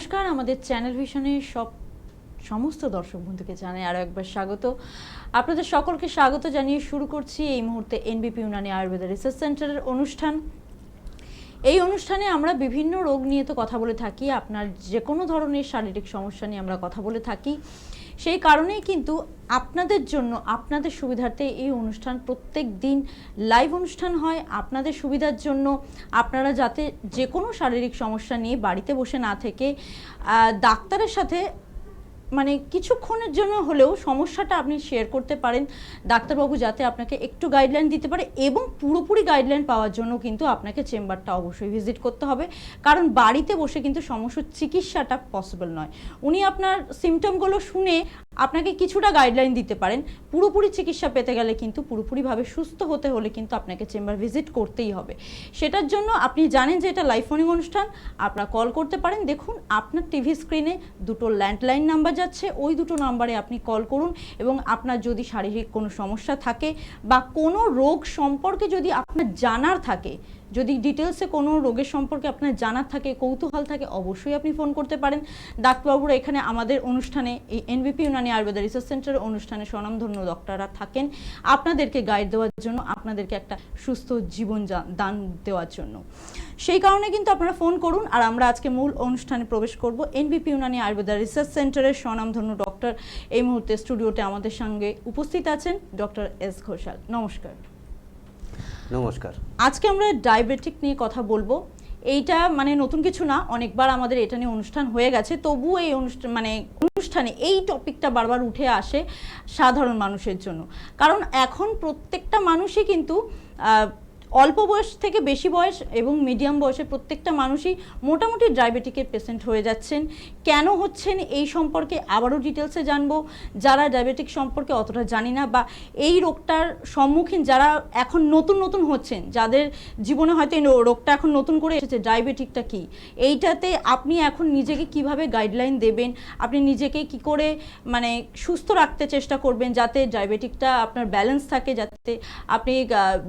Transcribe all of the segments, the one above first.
নমস্কার, আমাদের চ্যানেল ভিশনের সমস্ত দর্শক বন্ধুকে জানাই আরও একবার স্বাগত। আপনাদের সকলকে স্বাগত জানিয়ে শুরু করছি এই মুহূর্তে এনবিপি ইউনানি আয়ুর্বেদ রিসার্চ সেন্টারের অনুষ্ঠান। এই অনুষ্ঠানে আমরা বিভিন্ন রোগ নিয়ে তো কথা বলে থাকি, আপনার যে কোনো ধরনের শারীরিক সমস্যা নিয়ে আমরা কথা বলে থাকি। সেই কারণেই কিন্তু আপনাদের জন্য, আপনাদের সুবিধার্থে এই অনুষ্ঠান প্রত্যেক দিন লাইভ অনুষ্ঠান হয়। আপনাদের সুবিধার জন্য আপনারা যাতে যে কোনো শারীরিক সমস্যা নিয়ে বাড়িতে বসে না থেকে ডাক্তারের সাথে মানে কিছুক্ষণের জন্য হলেও সমস্যাটা আপনি শেয়ার করতে পারেন, ডাক্তারবাবু যাতে আপনাকে একটু গাইডলাইন দিতে পারে। এবং পুরোপুরি গাইডলাইন পাওয়ার জন্য কিন্তু আপনাকে চেম্বারটা অবশ্যই ভিজিট করতে হবে, কারণ বাড়িতে বসে কিন্তু সমস্যার চিকিৎসাটা পসিবল নয়। উনি আপনার সিমটমগুলো শুনে আপনাকে কিছুটা গাইডলাইন দিতে পারেন, পুরোপুরি চিকিৎসা পেতে গেলে কিন্তু পুরোপুরিভাবে সুস্থ হতে হলে কিন্তু আপনাকে চেম্বার ভিজিট করতেই হবে। সেটার জন্য আপনি জানেন যে এটা লাইভ ফোনিং অনুষ্ঠান, আপনারা কল করতে পারেন। দেখুন আপনার টিভি স্ক্রিনে দুটো ল্যান্ডলাইন নাম্বার যাচ্ছে, ওই দুটো নাম্বারে আপনি কল করুন। এবং আপনার যদি শারীরিক কোনো সমস্যা থাকে বা কোনো রোগ সম্পর্কে যদি আপনার জানার থাকে, যদি ডিটেলসে কোনো রোগের সম্পর্কে আপনার জানার থাকে, কৌতূহল থাকে, অবশ্যই আপনি ফোন করতে পারেন। ডাক্তারবাবুরা এখানে আমাদের অনুষ্ঠানে, এই এনবিপি ইউনানি আয়ুর্বেদ রিসার্চ সেন্টারের অনুষ্ঠানে স্বনামধন্য ডক্টররা থাকেন আপনাদেরকে গাইড দেওয়ার জন্য, আপনাদেরকে একটা সুস্থ জীবন দান দেওয়ার জন্য। সেই কারণে কিন্তু আপনারা ফোন করুন। আর আমরা আজকে মূল অনুষ্ঠানে প্রবেশ করব। এনবিপি ইউনানি আয়ুর্বেদ রিসার্চ সেন্টারের স্বনামধন্য ডক্টর এই মুহূর্তে স্টুডিওতে আমাদের সঙ্গে উপস্থিত আছেন ডক্টর এস ঘোষাল। নমস্কার। নমস্কার। আজকে আমরা ডায়াবেটিক নিয়ে কথা বলবো। এইটা মানে নতুন কিছু না, অনেকবার আমাদের এটা নিয়ে অনুষ্ঠান হয়ে গেছে, তবুও এই অনুষ্ঠানে এই টপিকটা বারবার উঠে আসে সাধারণ মানুষের জন্য। কারণ এখন প্রত্যেকটা মানুষই কিন্তু অল্প বয়স থেকে বেশি বয়স এবং মিডিয়াম বয়সে প্রত্যেকটা মানুষই মোটামুটি ডায়াবেটিকের পেশেন্ট হয়ে যাচ্ছেন। কেন হচ্ছেন এই সম্পর্কে আবারও ডিটেলসে জানবো। যারা ডায়াবেটিক সম্পর্কে অতটা জানি না বা এই রোগটার সম্মুখীন যারা এখন নতুন হচ্ছেন, যাদের জীবনে হয়তো এই রোগটা এখন নতুন করে এসেছে, ডায়াবেটিকটা কি, এইটাতে আপনি এখন নিজেকে কিভাবে গাইডলাইন দেবেন, আপনি নিজেকে কি করে মানে সুস্থ রাখতে চেষ্টা করবেন যাতে ডায়াবেটিকটা আপনার ব্যালেন্স থাকে, যাতে আপনি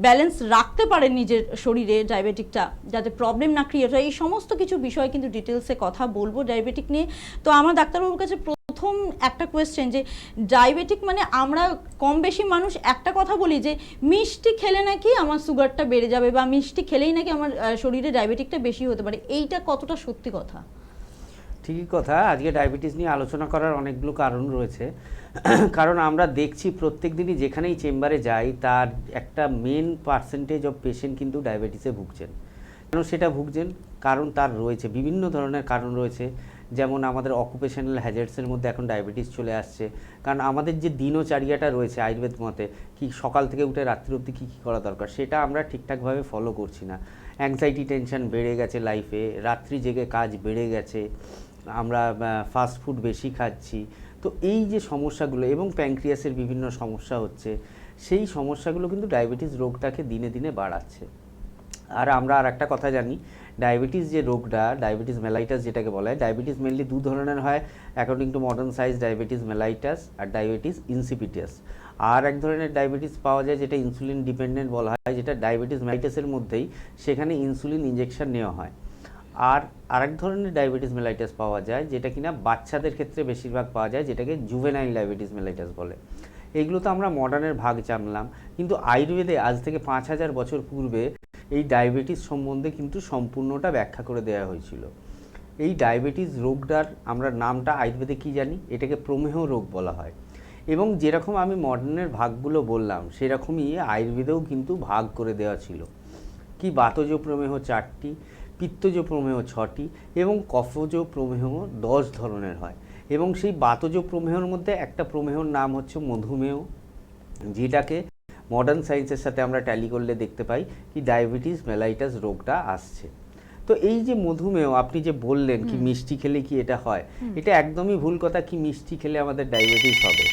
ব্যালেন্স রাখতে পারেন নিজের শরীরে, ডায়াবেটিকটা যাতে প্রবলেম না ক্রিয়েট হয়, এই সমস্ত কিছু বিষয় কিন্তু ডিটেলসে কথা বলবো ডায়াবেটিক নিয়ে। তো আমার ডাক্তারবাবুর কাছে প্রথম একটা কোয়েশ্চেন, যে ডায়াবেটিক মানে আমরা কম বেশি মানুষ একটা কথা বলি যে মিষ্টি খেলে নাকি আমার সুগারটা বেড়ে যাবে বা মিষ্টি খেলেই নাকি আমার শরীরে ডায়াবেটিকটা বেশি হতে পারে, এইটা কতটা সত্যি কথা? ঠিকই কথা। আজকে ডায়াবেটিস নিয়ে আলোচনা করার অনেকগুলো কারণ রয়েছে। কারণ আমরা দেখছি প্রত্যেক দিনই যেখানেই চেম্বারে যাই, তার একটা মেন পার্সেন্টেজ অফ পেশেন্ট কিন্তু ডায়াবেটিসে ভুগছেন। কেন সেটা ভুগছেন? কারণ তার রয়েছে বিভিন্ন ধরনের কারণ রয়েছে। যেমন আমাদের অকুপেশনাল হ্যাজার্ডসের মধ্যে এখন ডায়াবেটিস চলে আসছে। কারণ আমাদের যে দিনচর্যাটা রয়েছে আয়ুর্বেদ মতে, কি সকাল থেকে উঠে রাত্রি অবধি কী কী করা দরকার, সেটা আমরা ঠিকঠাকভাবে ফলো করছি না। অ্যাংজাইটি, টেনশন বেড়ে গেছে লাইফে, রাত্রি জেগে কাজ বেড়ে গেছে, আমরা ফাস্ট ফুড বেশি খাচ্ছি। তো এই যে সমস্যাগুলো এবং প্যানক্রিয়াসের বিভিন্ন সমস্যা হচ্ছে, সেই সমস্যাগুলো কিন্তু ডায়াবেটিস রোগটাকে দিনে দিনে বাড়াচ্ছে। আর আমরা আর একটা কথা জানি, ডায়াবেটিস যে রোগটা, ডায়াবেটিস মেলাইটাস যেটাকে বলা হয়, ডায়াবেটিস মেনলি দু ধরনের হয় according to modern science, diabetes mellitus আর ডায়াবেটিস ইনসিপিটাস। আর এক ধরনের ডায়াবেটিস পাওয়া যায় যেটা ইনসুলিন ডিপেন্ডেন্ট বলা হয়, যেটা ডায়াবেটিস মেলাইটাসের মধ্যেই, সেখানে ইনসুলিন ইঞ্জেকশন নেওয়া হয়। আর আরেক ধরনের ডায়াবেটিস মেলাইটাস পাওয়া যায় যেটা কিনা বাচ্চাদের ক্ষেত্রে বেশিরভাগ পাওয়া যায়, যেটাকে জুভেনাইল ডায়াবেটিস মেলাইটাস বলে। এগুলো তো আমরা মডার্নের ভাগ জানলাম, কিন্তু আয়ুর্বেদে আজ থেকে 5000 বছর পূর্বে এই ডায়াবেটিস সম্বন্ধে কিন্তু সম্পূর্ণটা ব্যাখ্যা করে দেওয়া হয়েছিল। এই ডায়াবেটিস রোগটার আমরা নামটা আয়ুর্বেদে কি জানি, এটাকে প্রমেহ রোগ বলা হয়। এবং যেরকম আমি মডার্নের ভাগগুলো বললাম, সেরকমই আয়ুর্বেদেও কিন্তু ভাগ করে দেওয়া ছিল। কি বাতজ প্রমেহ 4টি, পিত্তজ প্রমেহ 6টি এবং কফজ প্রমেহ 10 ধরনের হয়। এবং সেই বাতজ প্রমেহর মধ্যে একটা প্রমেহর নাম হচ্ছে মধুমেহ, যেটাকে মডার্ন সায়েন্সের সাথে আমরা ট্যালি করলে দেখতে পাই কি ডায়াবেটিস মেলাইটাস রোগটা আসছে। তো এই যে মধুমেহ আপনি যে বললেন কি মিষ্টি খেলে কি এটা হয়, এটা একদমই ভুল কথা। কি মিষ্টি খেলে আমাদের ডায়াবেটিস হবে,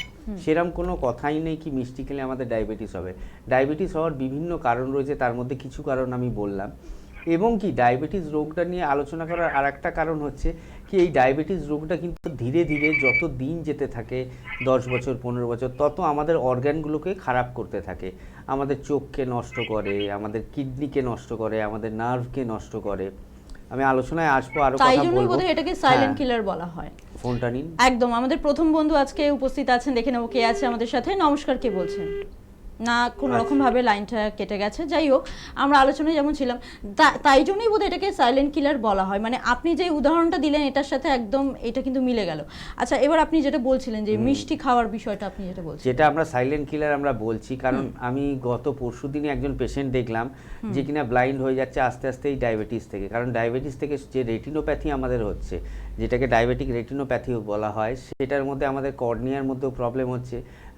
সেরকম কোনো কথাই নেই কি মিষ্টি খেলে আমাদের ডায়াবেটিস হবে। ডায়াবেটিস হওয়ার বিভিন্ন কারণ রয়েছে, তার মধ্যে কিছু কারণ আমি বললাম। এবং কি ডায়াবেটিস রোগটা নিয়ে আলোচনা করার আর একটা কারণ হচ্ছে কি এই ডায়াবেটিস রোগটা কিন্তু ধীরে ধীরে যত দিন যেতে থাকে, 10 বছর 15 বছর, তত আমাদের অর্গ্যানগুলোকে খারাপ করতে থাকে। আমাদের চোখকে নষ্ট করে, আমাদের কিডনিকে নষ্ট করে, আমাদের নার্ভকে নষ্ট করে। আমি আলোচনায় আসবো, আরো তাই কথা জন্যই বলবো। বোধহয় এটাকে সাইলেন্ট হ্যাঁ, কিলার বলা হয়। ফোনটা নিন। একদম, আমাদের প্রথম বন্ধু আজকে উপস্থিত আছেন, দেখে নেবো কে আছে আমাদের সাথে। নমস্কার, কে বলছেন? না, কোনো রকম ভাবে লাইনটা কেটে গেছে। যাই হোক, আমরা আলোচনায় যেমন ছিলাম, তাই জন্যই বোধহয় এটাকে সাইলেন্ট কিলার বলা হয়। মানে আপনি যে উদাহরণটা দিলেন এটার সাথে একদম এটা কিন্তু মিলে গেল। আচ্ছা, এবার আপনি যেটা বলছিলেন যে মিষ্টি খাওয়ার বিষয়টা, আপনি যেটা বলছিলেন, যেটা আমরা সাইলেন্ট কিলার আমরা বলছি, কারণ আমি গত পরশুদিনই একজন পেশেন্ট দেখলাম যে কিনা ব্লাইন্ড হয়ে যাচ্ছে আস্তে আস্তে এই ডায়াবেটিস থেকে। কারণ ডায়াবেটিস থেকে যে রেটিনোপ্যাথি আমাদের হচ্ছে, যেটাকে ডায়াবেটিক রেটিনোপ্যাথিও বলা হয়, সেটার মধ্যে আমাদের কর্নিয়ার মধ্যেও প্রবলেম হচ্ছে,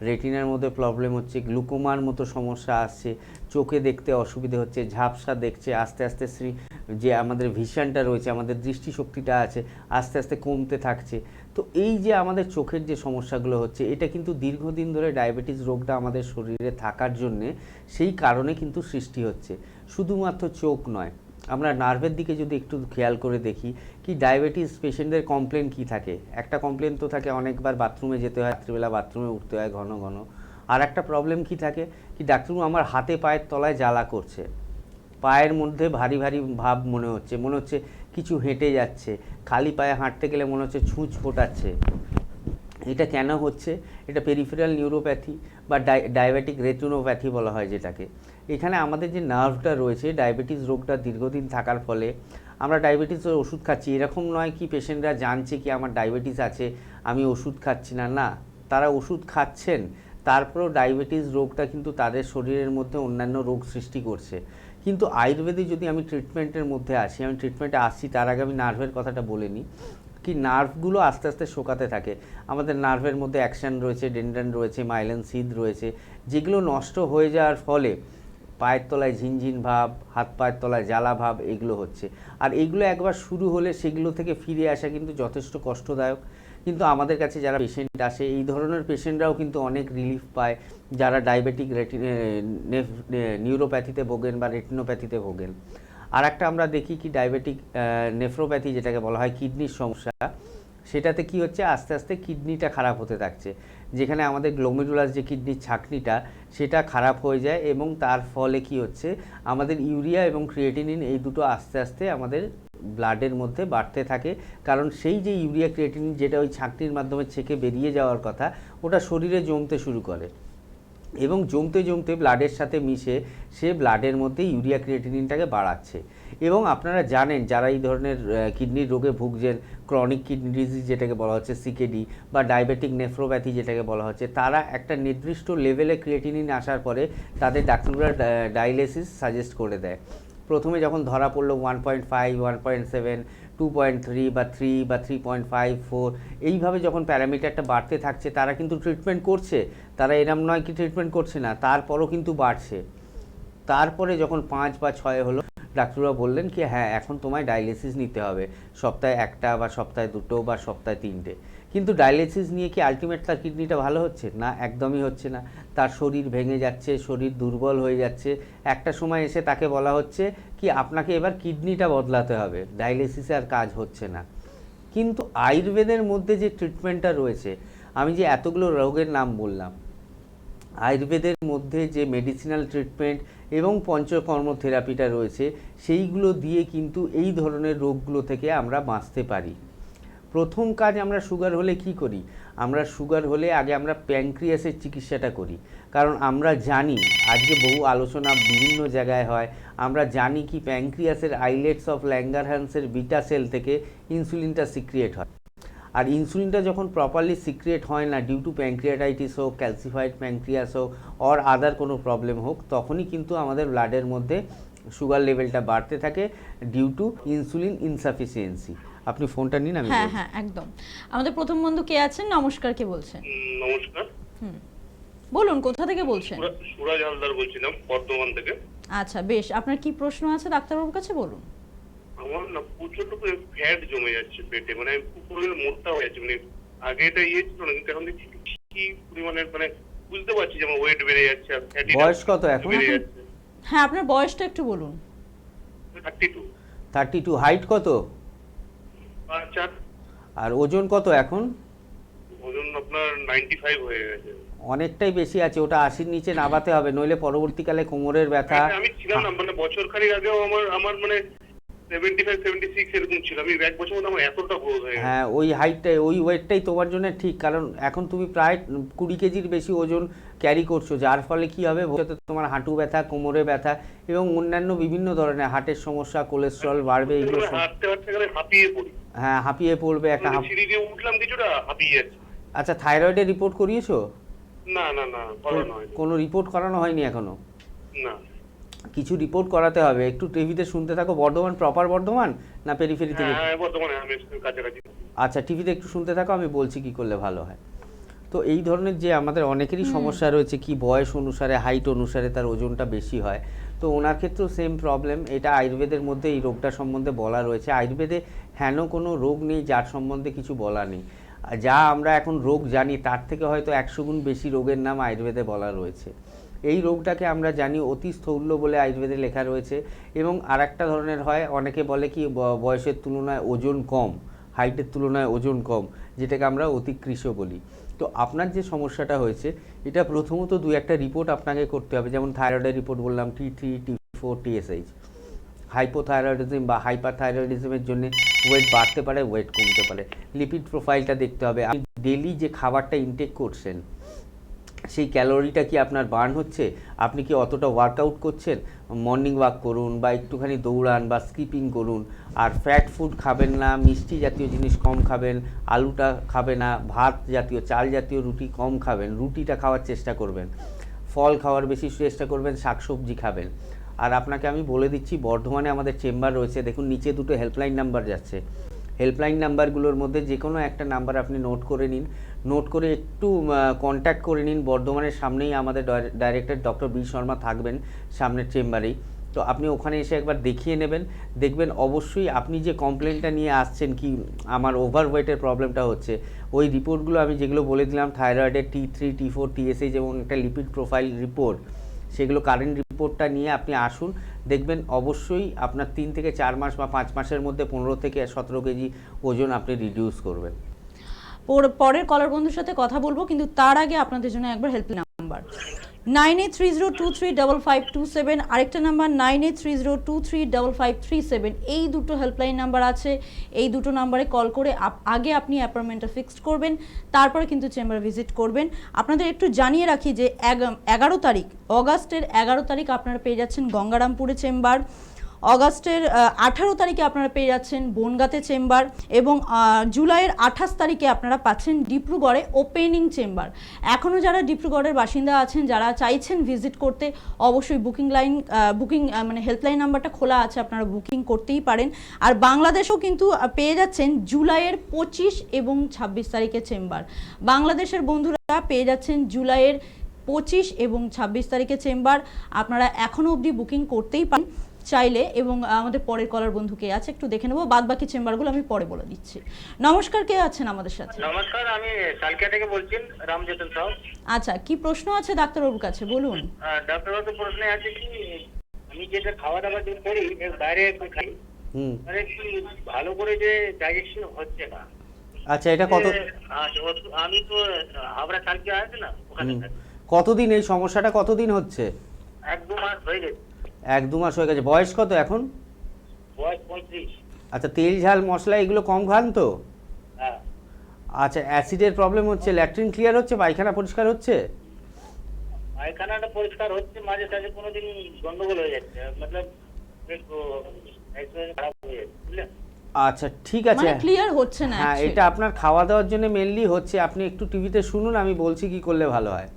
রেটিনার মধ্যে প্রবলেম হচ্ছে, গ্লুকোমার মতো সমস্যা আসছে, চোখে দেখতে অসুবিধে হচ্ছে, ঝাপসা দেখছে, আস্তে আস্তে যে আমাদের ভিশনটা রয়েছে, আমাদের দৃষ্টিশক্তিটা আছে, আস্তে আস্তে কমতে থাকছে। তো এই যে আমাদের চোখের যে সমস্যাগুলো হচ্ছে, এটা কিন্তু দীর্ঘদিন ধরে ডায়াবেটিস রোগটা আমাদের শরীরে থাকার জন্যে সেই কারণে কিন্তু সৃষ্টি হচ্ছে। শুধুমাত্র চোখ নয়, আমরা নার্ভের দিকে যদি একটু খেয়াল করে দেখি, কি ডায়াবেটিস পেশেন্টদের কমপ্লেন কি থাকে। একটা কমপ্লেন তো থাকে অনেকবার বাথরুমে যেতে হয়, রাত্রিবেলা বাথরুমে উঠতে হয় ঘন ঘন। আর একটা প্রবলেম কি থাকে, কি ডাক্তারবাবু আমার হাতে পায়ের তলায় জ্বালা করছে, পায়ের মধ্যে ভারী ভারী ভাব মনে হচ্ছে কিছু হেঁটে যাচ্ছে, খালি পায়ে হাঁটতে গেলে মনে হচ্ছে ছুঁচ ফোটাচ্ছে। এটা কেন হচ্ছে? এটা পেরিফেরাল নিউরোপ্যাথি বা ডায়াবেটিক রেটিনোপ্যাথি বলা হয় যেটাকে। এখানে আমাদের যে নার্ভটা রয়েছে, ডায়াবেটিস রোগটা দীর্ঘদিন থাকার ফলে আমরা ডায়াবেটিসের ওষুধ খাচ্ছি। এরকম নয় কি পেশেন্টরা জানছে কি আমার ডায়াবেটিস আছে, আমি ওষুধ খাচ্ছি না, না, তারা ওষুধ খাচ্ছেন, তারপরেও ডায়াবেটিস রোগটা কিন্তু তাদের শরীরের মধ্যে অন্যান্য রোগ সৃষ্টি করছে। কিন্তু আয়ুর্বেদে যদি আমি ট্রিটমেন্টের মধ্যে আসি, আমি ট্রিটমেন্টে আসছি তার আগে আমি নার্ভের কথাটা বলে নিই। কি নার্ভগুলো আস্তে আস্তে শোকাতে থাকে। আমাদের নার্ভের মধ্যে অ্যাকশন রয়েছে, ডেনড্রান রয়েছে, মাইলিন সিদ রয়েছে, যেগুলো নষ্ট হয়ে যাওয়ার ফলে পায়ের তলায় ঝিনঝিন ভাব, হাত পায়ের তলায় জ্বালা ভাব, এগুলো হচ্ছে। আর এইগুলো একবার শুরু হলে সেগুলো থেকে ফিরে আসা কিন্তু যথেষ্ট কষ্টদায়ক। কিন্তু আমাদের কাছে যারা পেশেন্ট আসে, এই ধরনের পেশেন্টরাও কিন্তু অনেক রিলিফ পায়, যারা ডায়াবেটিক নিউরোপ্যাথিতে ভোগেন বা রেটিনোপ্যাথিতে ভোগেন। আর একটা আমরা দেখি কি ডায়াবেটিক নেফ্রোপ্যাথি যেটাকে বলা হয়, কিডনির সমস্যা, সেটাতে কি হচ্ছে, আস্তে আস্তে কিডনিটা খারাপ হতে থাকছে। যেখানে আমাদের গ্লোমেরুলাস যে কিডনির ছাঁকনিটা, সেটা খারাপ হয়ে যায় এবং তার ফলে কি হচ্ছে, আমাদের ইউরিয়া এবং ক্রিয়েটিনিন এই দুটো আস্তে আস্তে আমাদের ব্লাডের মধ্যে বাড়তে থাকে। কারণ সেই যে ইউরিয়া ক্রিয়েটিনিন যেটা ওই ছাঁকনির মাধ্যমে ছেঁকে বেরিয়ে যাওয়ার কথা, ওটা শরীরে জমতে শুরু করে এবং জমতে জমতে ব্লাডের সাথে মিশে সে ব্লাডের মধ্যে ইউরিয়া ক্রিয়েটিনিনটাকে বাড়াচ্ছে। এবং আপনারা জানেন যারা এই ধরনের কিডনির রোগে ভুগছেন, ক্রনিক কিডনি ডিজিজ যেটাকে বলা হচ্ছে সিকেডি, বা ডায়াবেটিক নেফ্রোপ্যাথি যেটাকে বলা হচ্ছে, তারা একটা নির্দিষ্ট লেভেলে ক্রিয়েটিনিন আসার পরে তাদের ডাক্তাররা ডায়ালিসিস সাজেস্ট করে দেয়। প্রথমে যখন ধরা পড়লো 1.5, 1.7, 2.3 বা 3 বা 3.5, 4, এইভাবে যখন প্যারামিটারটা বাড়তে থাকছে, তারা কিন্তু ট্রিটমেন্ট করছে, তারা এরম নয় কি ট্রিটমেন্ট করছে না, তারপরও কিন্তু বাড়ছে। তারপরে যখন 5 বা 6 হলো, ডাক্তাররা বললেন কি হ্যাঁ এখন তোমায় ডায়ালিসিস নিতে হবে, সপ্তাহে একটা বা সপ্তাহে দুটো বা সপ্তাহে তিনটে। কিন্তু ডায়ালিসিস নিয়ে কি আলটিমেট তার কিডনিটা ভালো হচ্ছে না? একদমই হচ্ছে না। তার শরীর ভেঙে যাচ্ছে, শরীর দুর্বল হয়ে যাচ্ছে। একটা সময় এসে তাকে বলা হচ্ছে কি আপনাকে এবার কিডনিটা বদলাতে হবে, ডায়ালিসিসে আর কাজ হচ্ছে না। কিন্তু আয়ুর্বেদের মধ্যে যে ট্রিটমেন্টটা রয়েছে, আমি যে এতগুলো রোগের নাম বললাম, আয়ুর্বেদের মধ্যে যে মেডিসিনাল ট্রিটমেন্ট এবং পঞ্চকর্ম থেরাপিটা রয়েছে, সেইগুলো দিয়ে কিন্তু এই ধরনের রোগগুলো থেকে আমরা বাঁচতে পারি। প্রথম কাজ, আমরা সুগার হলে কি করি? আমরা সুগার হলে আগে আমরা প্যানক্রিয়াসের চিকিৎসাটা করি। কারণ আমরা জানি, আজকে বহু আলোচনা বিভিন্ন জায়গায় হয়, আমরা জানি কি প্যানক্রিয়াসের আইলেটস অফ ল্যাঙ্গারহ্যান্সের বিটা সেল থেকে ইনসুলিনটা সিক্রিয়েট হয়। আর ইনসুলিনটা যখন প্রপারলি সিক্রিয়েট হয় না, ডিউ টু প্যানক্রিয়াটাইটিস হোক, ক্যালসিফাইড প্যানক্রিয়াস হোক, অর আদার কোনো প্রবলেম হোক, তখনই কিন্তু আমাদের ব্লাডের মধ্যে সুগার লেভেলটা বাড়তে থাকে ডিউ টু ইনসুলিন ইনসাফিসিয়েন্সি। আপনি ফোনটা নিন, আমি হ্যাঁ বলছি। হ্যাঁ একদম। আমাদের প্রথম বন্ধু কে আছেন? নমস্কার, কে বলছেন? নমস্কার, বলুন, কোথা থেকে বলছেন? সুরাজ হালদার বলছিলাম, বর্ধমান থেকে। আচ্ছা বেশ, আপনার কি প্রশ্ন আছে ডাক্তারবাবুর কাছে, বলুন। আমার না প্রচন্ড ফ্যাট জমে যাচ্ছে পেটে, মানে আমি খুব পরিমাণে মোটা হয়ে যাচ্ছে। মানে আগে এটা ইয়ে ছিল না, কিন্তু এখন দেখছি কি পরিমাণে, মানে বুঝতে পারছি যে আমার ওয়েট বেড়ে যাচ্ছে আর ফ্যাটি বয়স কত এখন? বেড়ে যাচ্ছে। হ্যাঁ, আপনার বয়সটা একটু বলুন। 32। 32। হাইট কত? 5'4". আর ওজন কত এখন? ওজন আপনার 95 হয়ে গেছে। অনেকটাই বেশি আছে, ওটা 80-র নিচে নামাতে হবে, নইলে পরবর্তীকালে কোমরের ব্যথা। আমি ছিলাম না, মানে বছর খানিক আগেও আমার মানে 75-76 এরকম ছিল। আমি 1 বছর মধ্যে আমার এতটা গ্রোথ হয়ে গেছে। হ্যাঁ, ওই হাইটটাই, ওই ওয়েটটাই তোমার জন্য ঠিক, কারণ এখন তুমি প্রায় 20 কেজির বেশি ওজন ক্যারি করছো, যার ফলে কি হবে ভবিষ্যতে তোমার হাঁটু ব্যথা, কোমরে ব্যথা এবং অন্যান্য বিভিন্ন ধরনের হার্টের সমস্যা, কোলেস্ট্রল বাড়বে, এগুলো হাঁটতে হাঁটতে গেলে হাঁপিয়ে পড়ি। হ্যাঁ, হাঁপিয়ে পড়বে একটা সিঁড়ি দিয়ে উঠলাম কিছুটা হাঁপিয়ে যাচ্ছে। আচ্ছা, থাইরয়েডের রিপোর্ট করিয়েছো? না না না, করানো হয়নি। কোনো রিপোর্ট করানো হয়নি এখনো? না। কিছু রিপোর্ট করাতে হবে। একটু টিভিতে শুনতে থাকো। বর্ধমান প্রপার বর্ধমান না পেরিফেরি থেকে? হ্যাঁ, বর্তমানে আমি কাছাকাছি। আচ্ছা, টিভিতে একটু শুনতে থাকো, আমি বলছি কি করলে ভালো হয়। তো এই ধরনের যে আমাদের অনেকেরই সমস্যা রয়েছে, কি বয়স অনুসারে, হাইট অনুসারে তার ওজনটা বেশি হয়, তো ওনার ক্ষেত্রেও সেম প্রবলেম। এটা আয়ুর্বেদের মধ্যে এই রোগটা সম্বন্ধে বলা রয়েছে। আয়ুর্বেদে হেন কোনো রোগ নেই যার সম্বন্ধে কিছু বলা নেই। যা আমরা এখন রোগ জানি তার থেকে হয়তো 100 গুণ বেশি রোগের নাম আয়ুর্বেদে বলা রয়েছে। এই রোগটাকে আমরা জানি অতি স্থৌল্য বলে আয়ুর্বেদে লেখা রয়েছে। এবং আরেকটা ধরনের হয়, অনেকে বলে কি বয়সের তুলনায় ওজন কম, হাইটের তুলনায় ওজন কম, যেটাকে আমরা অতিকৃশ বলি। তো আপনার যে সমস্যাটা হয়েছে, এটা প্রথমত 2-1টা রিপোর্ট আপনাকে করতে হবে। যেমন থাইরয়েডের রিপোর্ট বললাম, T3, T4, TSH। হাইপোথাইরয়েডিজম বা হাইপারথাইরয়েডিজমের জন্য ওয়েট বাড়তে পারে, ওয়েট কমতে পারে। লিপিড প্রোফাইলটা দেখতে হবে। আপনি ডেলি যে খাবারটা ইনটেক করছেন, সেই ক্যালোরিটা কি আপনার বার্ন হচ্ছে, আপনি কি অতটা ওয়ার্কআউট করছেন, মর্নিং ওয়াক করুন বা একটুখানি দৌড়ান বা স্কিপিং করুন। আর ফ্যাট ফুড খাবেন না, মিষ্টি জাতীয় জিনিস কম খাবেন, আলুটা খাবে না, ভাত জাতীয়, চাল জাতীয় রুটি কম খাবেন, রুটিটা খাওয়ার চেষ্টা করবেন, ফল খাওয়ার বেশি চেষ্টা করবেন, শাকসবজি খাবেন। আর আপনাকে আমি বলে দিচ্ছি, বর্ধমানে আমাদের চেম্বার রয়েছে, দেখুন নিচে 2টো হেল্পলাইন নাম্বার যাচ্ছে। হেল্পলাইন নাম্বারগুলোর মধ্যে যে কোনো একটা নাম্বার আপনি নোট করে নিন, নোট করে একটু কন্ট্যাক্ট করে নিন। বর্ধমানের সামনেই আমাদের ডাইরেক্টর ডক্টর বি শর্মা থাকবেন, সামনের চেম্বারেই। তো আপনি ওখানে এসে একবার দেখিয়ে নেবেন, দেখবেন অবশ্যই আপনি যে কমপ্লেনটা নিয়ে আসছেন, কি আমার ওভারওয়েটের প্রবলেমটা হচ্ছে, ওই রিপোর্টগুলো আমি যেগুলো বলে দিলাম, থাইরয়েডের T3, T4, TSH এবং একটা লিপিড প্রোফাইল রিপোর্ট, সেগুলো কারেন্ট রিপোর্টটা নিয়ে আপনি আসুন। দেখবেন অবশ্যই আপনার 3 থেকে 4 মাস বা 5 মাসের মধ্যে 15 থেকে 17 কেজি ওজন আপনি রিডিউস করবেন। পরের কলার বন্ধুর সাথে কথা বলবো, কিন্তু তার আগে আপনাদের জন্য একবার হেল্পলাইন নাম্বার 9830235527, আরেকটা নাম্বার 9830235537। এই দুটো হেল্পলাইন নাম্বার আছে। এই দুটো নাম্বারে কল করে আগে আপনি অ্যাপয়েন্টমেন্টটা ফিক্সড করবেন, তারপরে কিন্তু চেম্বার ভিজিট করবেন। আপনাদের একটু জানিয়ে রাখি যে 11 তারিখ, অগাস্টের 11 তারিখ আপনারা পেয়ে যাচ্ছেন গঙ্গারামপুরে চেম্বার। অগাস্টের 18 তারিখে আপনারা পেয়ে যাচ্ছেন বনগাঁতে চেম্বার, এবং জুলাইয়ের 28 তারিখে আপনারা পাচ্ছেন ডিব্রুগড়ে ওপেনিং চেম্বার। এখনও যারা ডিব্রুগড়ের বাসিন্দা আছেন, যারা চাইছেন ভিজিট করতে, অবশ্যই বুকিং মানে হেল্পলাইন নাম্বারটা খোলা আছে, আপনারা বুকিং করতেই পারেন। আর বাংলাদেশেও কিন্তু পেয়ে যাচ্ছেন জুলাইয়ের 25 এবং 26 তারিখে চেম্বার। বাংলাদেশের বন্ধুরা পেয়ে যাচ্ছেন জুলাইয়ের 25 এবং 26 তারিখে চেম্বার। আপনারা এখনও অবধি বুকিং করতেই পারেন চাইলে। এবং আমাদের পরের কলার বন্ধু কে আছে একটু দেখে নেবো, বাদ বাকি চেম্বারগুলো আমি পরে বলে দিচ্ছি। নমস্কার, কে আছেন আমাদের সাথে? নমস্কার, আমি সালকিয়া থেকে বলছি, রামযতন সাউ। আচ্ছা, কি প্রশ্ন আছে ডাক্তারবাবুর কাছে, বলুন। ডাক্তারবাবু, প্রশ্ন আছে কি, আমি যেটা খাওয়া দাওয়া যে করি বাইরে খাই, মানে কি ভালো করে যে ডাইজেশন হচ্ছে না। আচ্ছা, এটা কত? আমি তো হাবড়া সালকিয়া আছে না, ওখানে কতদিন এই সমস্যাটা কতদিন হচ্ছে? 1-2 মাস হয়ে গেছে। 1-2 মাস হয়ে গেছে। বয়স কত এখন? বয়স 35। আচ্ছা, তেল ঝাল মশলা এগুলো কম খান তো? হ্যাঁ। আচ্ছা, অ্যাসিডের প্রবলেম হচ্ছে, ল্যাট্রিন ক্লিয়ার হচ্ছে, পায়খানা পরিষ্কার হচ্ছে? পায়খানাটা পরিষ্কার হচ্ছে, মাঝে সাঝে কোনোদিন গন্ডগোল হয়ে যাচ্ছে, মতলব খারাপ হয়ে যাচ্ছে, বুঝলেন? আচ্ছা, ঠিক আছে। মানে ক্লিয়ার হচ্ছে না। হ্যাঁ, এটা আপনার খাওয়া দাওয়ার জন্য মেনলি হচ্ছে। আপনি একটু টিভিতে শুনুন, আমি বলছি কি করলে ভালো হয়।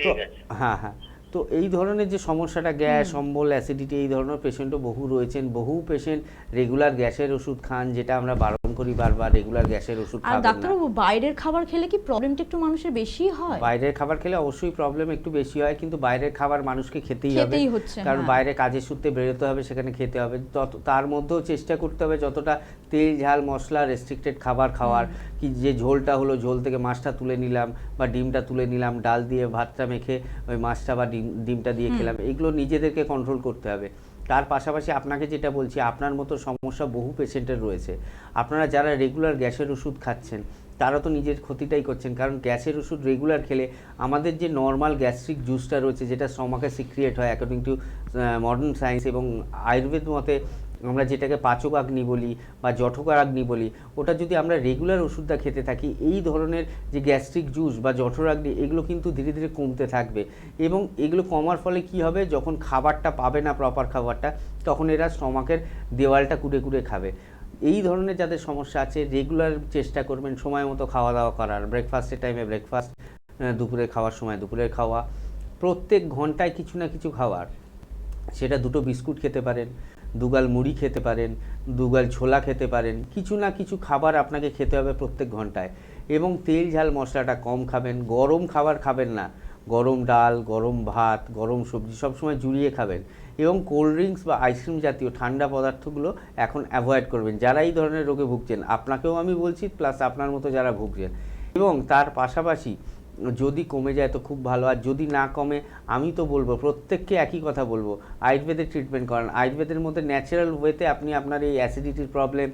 তো ঠিক আছে। হ্যাঁ হ্যাঁ, তো এই ধরনের যে সমস্যাটা, গ্যাস, অম্বল, অ্যাসিডিটি, এই ধরনের পেশেন্টও বহু রয়েছেন। বহু পেশেন্ট রেগুলার গ্যাসের ওষুধ খান, যেটা আমরা বারণ করি বারবার, রেগুলার গ্যাসের ওষুধ আর খাবেন না। ডাক্তারবাবু, বাইরের খাবার খেলে কি প্রবলেমটা একটু মানুষের বেশি হয়? বাইরের খাবার খেলে অবশ্যই প্রবলেম একটু বেশি হয়, কিন্তু বাইরের খাবার মানুষকে খেতেই হবে, হচ্ছে, কারণ হ্যাঁ। বাইরে কাজের সূত্রে বেরোতে হবে, সেখানে খেতে হবে। তার মধ্যেও চেষ্টা করতে হবে যতটা তেল ঝাল মশলা রেস্ট্রিক্টেড খাবার খাওয়ার। কি যে ঝোলটা হলো, ঝোল থেকে মাছটা তুলে নিলাম বা ডিমটা তুলে নিলাম, ডাল দিয়ে ভাতটা মেখে ওই মাছটা বা ডিমটা দিয়ে খেলাম, এগুলো নিজেদেরকে কন্ট্রোল করতে হবে। তার পাশাপাশি আপনাকে যেটা বলছি, আপনার মতো সমস্যা বহু পেশেন্টের রয়েছে। আপনারা যারা রেগুলার গ্যাসের ওষুধ খাচ্ছেন, তারা তো নিজের ক্ষতিটাই করছেন, কারণ গ্যাসের ওষুধ রেগুলার খেলে আমাদের যে নর্মাল গ্যাস্ট্রিক জুসটা রয়েছে, যেটা স্টমাকে সিক্রিয়েট হয় অ্যাকর্ডিং টু মডার্ন সায়েন্স এবং আয়ুর্বেদ মতে, আমরা যেটাকে পাচকাগ্নি বলি বা জঠরাগ্নি বলি, ওটা যদি আমরা রেগুলার ওষুধটা খেতে থাকি, এই ধরনের যে গ্যাস্ট্রিক জুস বা জঠরাগ্নি এগুলো কিন্তু ধীরে ধীরে কমতে থাকবে। এবং এগুলো কমার ফলে কি হবে, যখন খাবারটা পাবে না প্রপার খাবারটা, তখন এরা স্টমাকের দেওয়ালটা কুড়ে কুড়ে খাবে। এই ধরনের যাদের সমস্যা আছে রেগুলার চেষ্টা করবেন সময় মতো খাওয়া দাওয়া করার, ব্রেকফাস্টের টাইমে ব্রেকফাস্ট, দুপুরে খাওয়ার সময় দুপুরের খাওয়া, প্রত্যেক ঘন্টায় কিছু না কিছু খাওয়ার। সেটা 2টো বিস্কুট খেতে পারেন, 2 গাল মুড়ি খেতে পারেন, 2 গাল ছোলা খেতে পারেন, কিছু না কিছু খাবার আপনাকে খেতে হবে প্রত্যেক ঘন্টায়। এবং তেল ঝাল মশলাটা কম খাবেন, গরম খাবার খাবেন না, গরম ডাল, গরম ভাত, গরম সবজি সবসময় জুড়িয়ে খাবেন। এবং কোল্ড ড্রিঙ্কস বা আইসক্রিম জাতীয় ঠান্ডা পদার্থগুলো এখন অ্যাভয়েড করবেন যারা এই ধরনের রোগে ভুগছেন। আপনাকেও আমি বলছি, প্লাস আপনার মতো যারা ভুগছেন। এবং তার পাশাপাশি যদি কমে যায় তো খুব ভালো, আর যদি না কমে আমি তো বলবো প্রত্যেককে একই কথা বলবো, আয়ুর্বেদের ট্রিটমেন্ট করান। আয়ুর্বেদের মধ্যে ন্যাচারাল ওয়েতে আপনি আপনার এই অ্যাসিডিটির প্রবলেম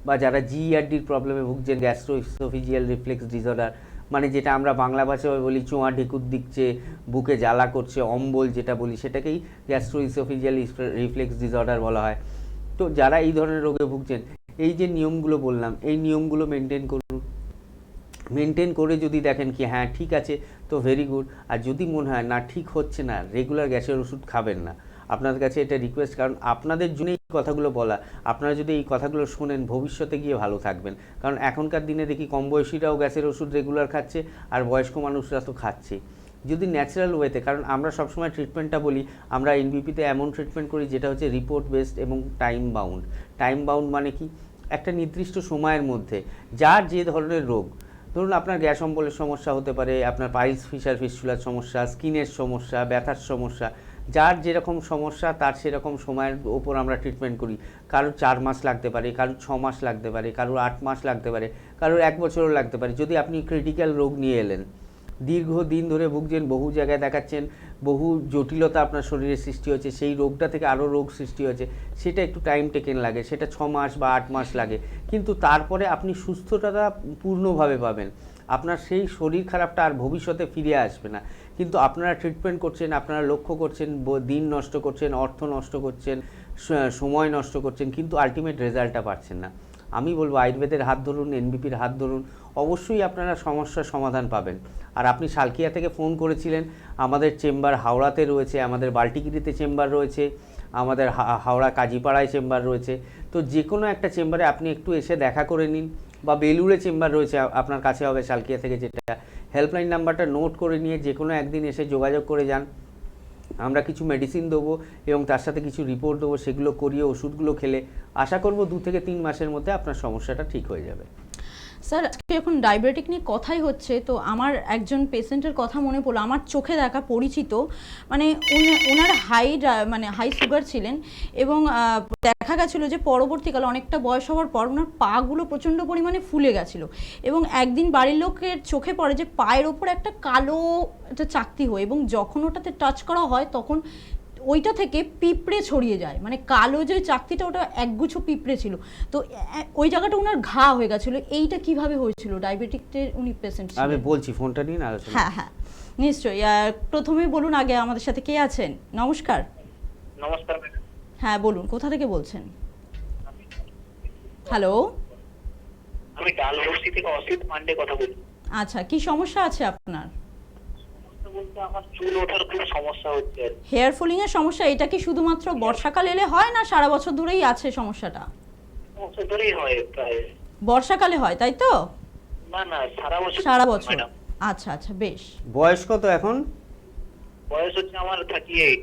বা যারা জিইআরডির প্রবলেমে ভুগছেন, গ্যাস্ট্রোইসোফেজিয়াল রিফ্লেক্স ডিসঅর্ডার, মানে যেটা আমরা বাংলা ভাষায় বলি চোঁয়া ঢেকুর দিচ্ছে, বুকে জ্বালা করছে, অম্বল যেটা বলি, সেটাকেই গ্যাস্ট্রোইসোফেজিয়াল রিফ্লেক্স ডিসঅর্ডার বলা হয়। তো যারা এই ধরনের রোগে ভুগছেন, এই যে নিয়মগুলো বললাম, এই নিয়মগুলো মেনটেন করুন। মেনটেন করে যদি দেখেন কি হ্যাঁ ঠিক আছে তো ভেরি গুড। আর যদি মনে হয় না ঠিক হচ্ছে না, রেগুলার গ্যাসের ওষুধ খাবেন না। আপনাদের কাছে এটা রিকোয়েস্ট, কারণ আপনাদের জন্য এই কথাগুলো বলা। আপনারা যদি এই কথাগুলো শোনেন ভবিষ্যতে গিয়ে ভালো থাকবেন। কারণ এখনকার দিনে দেখি কম বয়সীরাও গ্যাসের ওষুধ রেগুলার খাচ্ছে, আর বয়স্ক মানুষরা তো খাচ্ছে। যদি ন্যাচারাল ওয়েতে, কারণ আমরা সবসময় ট্রিটমেন্টটা বলি, আমরা এনবিপিতে এমন ট্রিটমেন্ট করি যেটা হচ্ছে রিপোর্ট বেসড এবং টাইম বাউন্ড। টাইম বাউন্ড মানে কি, একটা নির্দিষ্ট সময়ের মধ্যে যার যে ধরনের রোগ, ধরুন আপনার গ্যাস অম্বলের সমস্যা হতে পারে, আপনার পাইলস ফিশার ফিস্টুলার সমস্যা, স্কিনের সমস্যা, ব্যথার সমস্যা, যার যেরকম সমস্যা তার সেরকম সময়ের ওপর আমরা ট্রিটমেন্ট করি। কারোর 4 মাস লাগতে পারে, কারোর 6 মাস লাগতে পারে, কারোর 8 মাস লাগতে পারে, কারোর 1 বছরও লাগতে পারে। যদি আপনি ক্রিটিক্যাল রোগ নিয়ে এলেন, দীর্ঘদিন ধরে ভুগছেন, বহু জায়গায় দেখাচ্ছেন, বহু জটিলতা আপনার শরীরে সৃষ্টি হচ্ছে, সেই রোগটা থেকে আরও রোগ সৃষ্টি হয়েছে, সেটা একটু টাইম টেকেন লাগে, সেটা 6 মাস বা 8 মাস লাগে। কিন্তু তারপরে আপনি সুস্থতা পূর্ণভাবে পাবেন, আপনার সেই শরীর খারাপটা আর ভবিষ্যতে ফিরে আসবে না। কিন্তু আপনারা ট্রিটমেন্ট করছেন, আপনারা লক্ষ্য করছেন, দিন নষ্ট করছেন, অর্থ নষ্ট করছেন, সময় নষ্ট করছেন, কিন্তু আলটিমেট রেজাল্টটা পাচ্ছেন না। আমি বলবো আয়ুর্বেদের হাত ধরুন, এনবিপির হাত ধরুন, অবশ্যই আপনারা সমস্যার সমাধান পাবেন। আর আপনি সালকিয়া থেকে ফোন করেছিলেন, আমাদের চেম্বার হাওড়াতে রয়েছে, আমাদের বাল্টিগিরিতে চেম্বার রয়েছে, আমাদের হাওড়া কাজীপাড়ায় চেম্বার রয়েছে। তো যে কোনো একটা চেম্বারে আপনি একটু এসে দেখা করে নিন, বা বেলুড়ে চেম্বার রয়েছে আপনার কাছে হবে সালকিয়া থেকে, যেটা হেল্পলাইন নাম্বারটা নোট করে নিয়ে যে কোনো একদিন এসে যোগাযোগ করে যান। আমরা কিছু মেডিসিন দেবো এবং তার সাথে কিছু রিপোর্ট দেবো, সেগুলো করিয়ে ওষুধগুলো খেলে আশা করব 2 থেকে 3 মাসের মধ্যে আপনার সমস্যাটা ঠিক হয়ে যাবে। স্যার, আজকে এখন ডায়াবেটিক নিয়ে কথাই হচ্ছে, তো আমার একজন পেশেন্টের কথা মনে পড়লো, আমার চোখে দেখা পরিচিত, মানে ওনার হাই সুগার ছিলেন, এবং দেখা গেছিলো যে পরবর্তীকালে অনেকটা বয়স হওয়ার পর ওনার পাগুলো প্রচণ্ড পরিমাণে ফুলে গেছিলো, এবং একদিন বাড়ির লোকের চোখে পড়ে যে পায়ের ওপর একটা কালো একটা চাকতি হয়, এবং যখন ওটাতে টাচ করা হয় তখন ওইটা থেকে পিঁপড়ে ছড়িয়ে যায়, মানে কালো যে চাকতিটা ওটা একগুচ্ছ পিঁপড়ে ছিল, তো ওই জায়গাটা ওনার ঘা হয়ে গেছিলো। এইটা কিভাবে হয়েছিল? ডায়াবেটিকের উনি পেশেন্ট, আমি বলছি, ফোনটা নিন আলোচনা। হ্যাঁ হ্যাঁ নিশ্চয়ই। প্রথমেই বলুন আগে আমাদের সাথে কে আছেন। নমস্কার। নমস্কার ম্যাডাম। হ্যাঁ বলুন, কোথা থেকে বলছেন? হ্যালো, আমি ডালহৌসি থেকে অসিত পান্ডে কথা বলছি। আচ্ছা, কি সমস্যা আছে আপনার? বলতে আমার চুল ওঠার খুব সমস্যা হচ্ছে। হেয়ার ফলিং এর সমস্যা, এটা কি শুধুমাত্র বর্ষাকাল এলে হয়, না সারা বছর ধরেই আছে সমস্যাটা? বছর ধরেই হয় প্রায়। বর্ষাকালে হয় তাই তো? না না, সারা বছর। আচ্ছা আচ্ছা, বেশ। বয়স কত এখন? বয়স হচ্ছে আমার 38।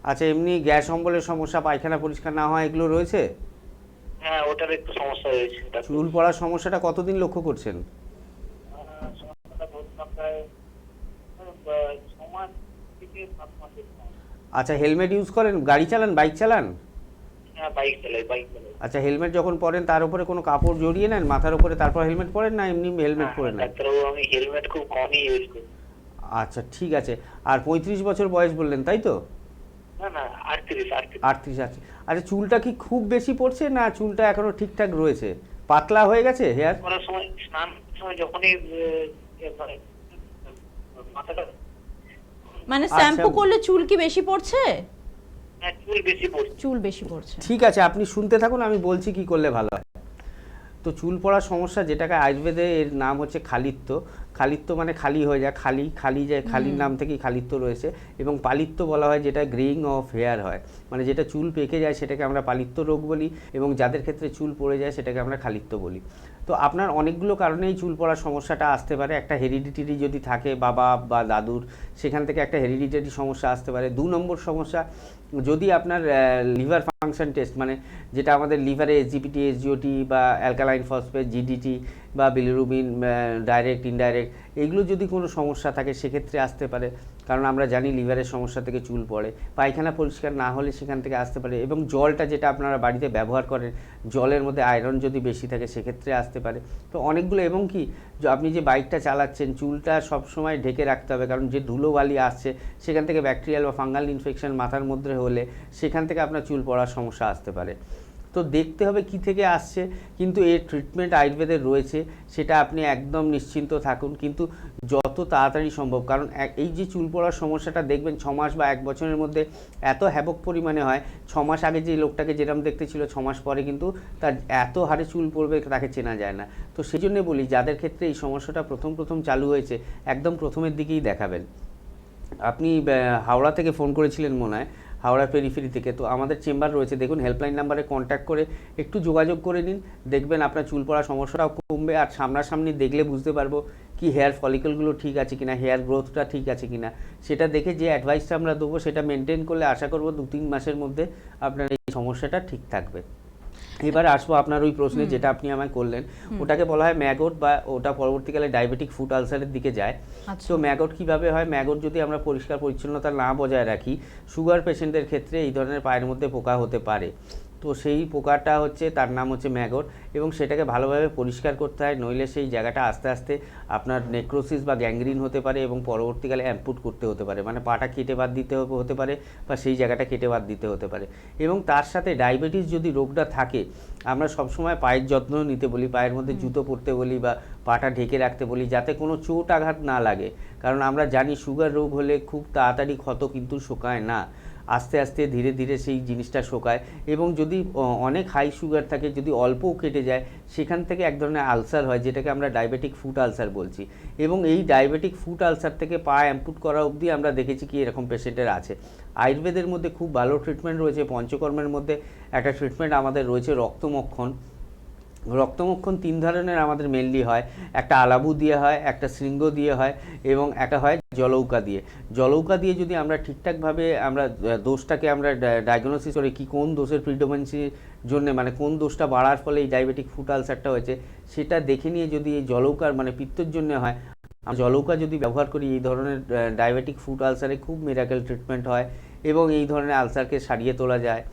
আচ্ছা, এমনি গ্যাস অম্বলের সমস্যা, পায়খানা পরিষ্কার না হয়, এগুলো রয়েছে? হ্যাঁ, ওটার একটু সমস্যা হয়েছে। চুল পড়ার সমস্যাটা কতদিন লক্ষ্য করছেন? সমস্যাটা ধরুন প্রায় 6 মাস থেকে 7 মাসের। আচ্ছা, হেলমেট ইউজ করেন? গাড়ি চালান, বাইক চালান? হ্যাঁ, বাইক চালাই। আচ্ছা, হেলমেট যখন পরেন তার উপরে কোনো কাপড় জড়িয়ে নেন মাথার উপরে, তারপর হেলমেট পরেন, না এমনি হেলমেট পরে নেন? ডাক্তারবাবু, আমি হেলমেট খুব কমই ইউজ করি। আচ্ছা ঠিক আছে। আর 35 বছর বয়স বললেন তাই তো? না না, 38। 38 আছে। আচ্ছা, চুলটা কি খুব বেশি পড়ছে, না চুলটা এখনো ঠিকঠাক রয়েছে, পাতলা হয়ে গেছে হেয়ার? করার সময়, স্নান সময় যখনই মাথাটা, মানে শ্যাম্পু করলে চুল কি বেশি পড়ছে? হ্যাঁ, চুল বেশি পড়ছে। চুল বেশি পড়ছে। ঠিক আছে, আপনি শুনতে থাকুন, আমি বলছি কি করলে ভালো হয়। তো চুল পড়ার সমস্যা, যেটাকে আয়ুর্বেদে এর নাম হচ্ছে খালিত্ব। খালিত্ব মানে খালি হয়ে যায়, খালি যায়, খালির নাম থেকেই খালিত্ব রয়েছে। এবং পালিত্য বলা হয় যেটা গ্রেইং অফ হেয়ার হয়, মানে যেটা চুল পেকে যায় সেটাকে আমরা পালিত্য রোগ বলি, এবং যাদের ক্ষেত্রে চুল পড়ে যায় সেটাকে আমরা খালিত্য বলি। তো আপনার অনেকগুলো কারণেই চুল পড়ার সমস্যাটা আসতে পারে। একটা হেরিডিটারি যদি থাকে বাবা বা দাদুর, সেখান থেকে একটা হেরিডিটারি সমস্যা আসতে পারে। 2 নম্বর সমস্যা, যদি আপনার লিভার ফাংশন টেস্ট, মানে যেটা আমাদের লিভারে এসজিপিটি, এসজিওটি বা অ্যালকালাইন ফসফেট, জিডিটি বা বিলিরুবিন, ডাইরেক্ট ইনডাইরেক্ট, এইগুলো যদি কোনো সমস্যা থাকে সেক্ষেত্রে আসতে পারে। কারণ আমরা জানি লিভারের সমস্যা থেকে চুল পড়ে। পায়খানা পরিষ্কার না হলে সেখান থেকে আসতে পারে। এবং জলটা যেটা আপনারা বাড়িতে ব্যবহার করেন, জলের মধ্যে আয়রন যদি বেশি থাকে সেক্ষেত্রে আসতে পারে। তো অনেকগুলো, এবং কি আপনি যে বাইকটা চালাচ্ছেন, চুলটা সবসময় ঢেকে রাখতে হবে, কারণ যে ধুলোবালি আসছে সেখান থেকে ব্যাকটেরিয়াল বা ফাঙ্গাল ইনফেকশন মাথার মধ্যে হলে সেখান থেকে আপনার চুল পড়ার সমস্যা আসতে পারে। তো দেখতে হবে কি থেকে আসছে, কিন্তু এর ট্রিটমেন্ট আয়ুর্বেদের রয়েছে, সেটা আপনি একদম নিশ্চিন্ত থাকুন। কিন্তু যত তাড়াতাড়ি সম্ভব, কারণ এই যে চুল পড়ার সমস্যাটা দেখবেন 6 মাস বা 1 বছরের মধ্যে এত হ্যাবক পরিমাণে হয়। 6 মাস আগে যে লোকটাকে যেরকম দেখতে ছিল, 6 মাস পরে কিন্তু তার এত হারে চুল পড়বে তাকে চেনা যায় না। তো সেই জন্য বলি, যাদের ক্ষেত্রে এই সমস্যাটা প্রথম চালু হয়েছে, একদম প্রথমের দিকেই দেখাবেন। আপনি হাওড়া থেকে ফোন করেছিলেন মনে হয়, হাওড়া পেরিফেরি থেকে। তো আমাদের চেম্বার রয়েছে, দেখুন হেল্পলাইন নাম্বারে কন্ট্যাক্ট করে একটু যোগাযোগ করে নিন, দেখবেন আপনার চুল পড়ার সমস্যাটাও কমবে। আর সামনাসামনি দেখলে বুঝতে পারবো কি হেয়ার ফলিকলগুলো ঠিক আছে কিনা, হেয়ার গ্রোথটা ঠিক আছে কিনা, সেটা দেখে যে অ্যাডভাইসটা আমরা দেবো সেটা মেনটেন করলে আশা করবো 2-3 মাসের মধ্যে আপনার এই সমস্যাটা ঠিক থাকবে। এবার আসবো আপনার ওই প্রশ্নে যেটা আপনি আমায় করলেন, ওটাকে বলা হয় ম্যাগট, বা ওটা পরবর্তীকালে ডায়াবেটিক ফুট আলসারের দিকে যায়। তো ম্যাগট কিভাবে হয়? ম্যাগট যদি আমরা পরিষ্কার পরিচ্ছন্নতা না বজায় রাখি, সুগার পেশেন্টদের ক্ষেত্রে এই ধরনের পায়ের মধ্যে পোকা হতে পারে। তো সেই পোকাটা হচ্ছে, তার নাম হচ্ছে ম্যাগট, এবং সেটাকে ভালোভাবে পরিষ্কার করতে হয়, নইলে সেই জায়গাটা আস্তে আস্তে আপনার নেক্রোসিস বা গ্যাংগ্রিন হতে পারে, এবং পরবর্তীকালে অ্যাম্পুট করতে হতে পারে, মানে পাটা কেটে বাদ দিতে হতে পারে, বা সেই জায়গাটা কেটে বাদ দিতে হতে পারে। এবং তার সাথে ডায়াবেটিস যদি রোগটা থাকে, আমরা সবসময় পায়ের যত্ন নিতে বলি, পায়ের মধ্যে জুতো পরতে বলি, বা পাটা ঢেকে রাখতে বলি, যাতে কোনো চোট আঘাত না লাগে। কারণ আমরা জানি সুগার রোগ হলে খুব তাড়াতাড়ি ক্ষত কিন্তু শুকায় না, আস্তে আস্তে ধীরে ধীরে সেই জিনিসটা শোকায়। এবং যদি অনেক হাই সুগার থাকে, যদি অল্পও কেটে যায়, সেখান থেকে এক ধরনের আলসার হয়, যেটাকে আমরা ডায়াবেটিক ফুট আলসার বলছি। এবং এই ডায়াবেটিক ফুট আলসার থেকে পা অ্যাম্পুট করা অবধি আমরা দেখেছি কি এরকম পেশেন্টের আছে। আয়ুর্বেদের মধ্যে খুব ভালো ট্রিটমেন্ট রয়েছে। পঞ্চকর্মের মধ্যে একটা ট্রিটমেন্ট আমাদের রয়েছে রক্তমক্ষণ। রক্তমক্ষণ 3 ধরনের আমাদের মেনলি হয়, একটা আলাবু দিয়ে হয়, একটা শৃঙ্গ দিয়ে হয়, এবং একটা হয় জলৌকা দিয়ে। জলৌকা দিয়ে যদি আমরা ঠিকঠাকভাবে আমরা দোষটাকে আমরা ডায়াগনোসিস করে কি কোন দোষের প্রিডোমিনেন্সির জন্য, মানে কোন দোষটা বাড়ার ফলে এই ডায়াবেটিক ফুট আলসারটা হয়েছে, সেটা দেখে নিয়ে যদি এই জলৌকার মানে পিত্তর জন্য হয়, জলৌকা যদি ব্যবহার করি, এই ধরনের ডায়াবেটিক ফুট আলসারে খুব মিরাকেল ট্রিটমেন্ট হয়, এবং এই ধরনের আলসারকে সারিয়ে তোলা যায়।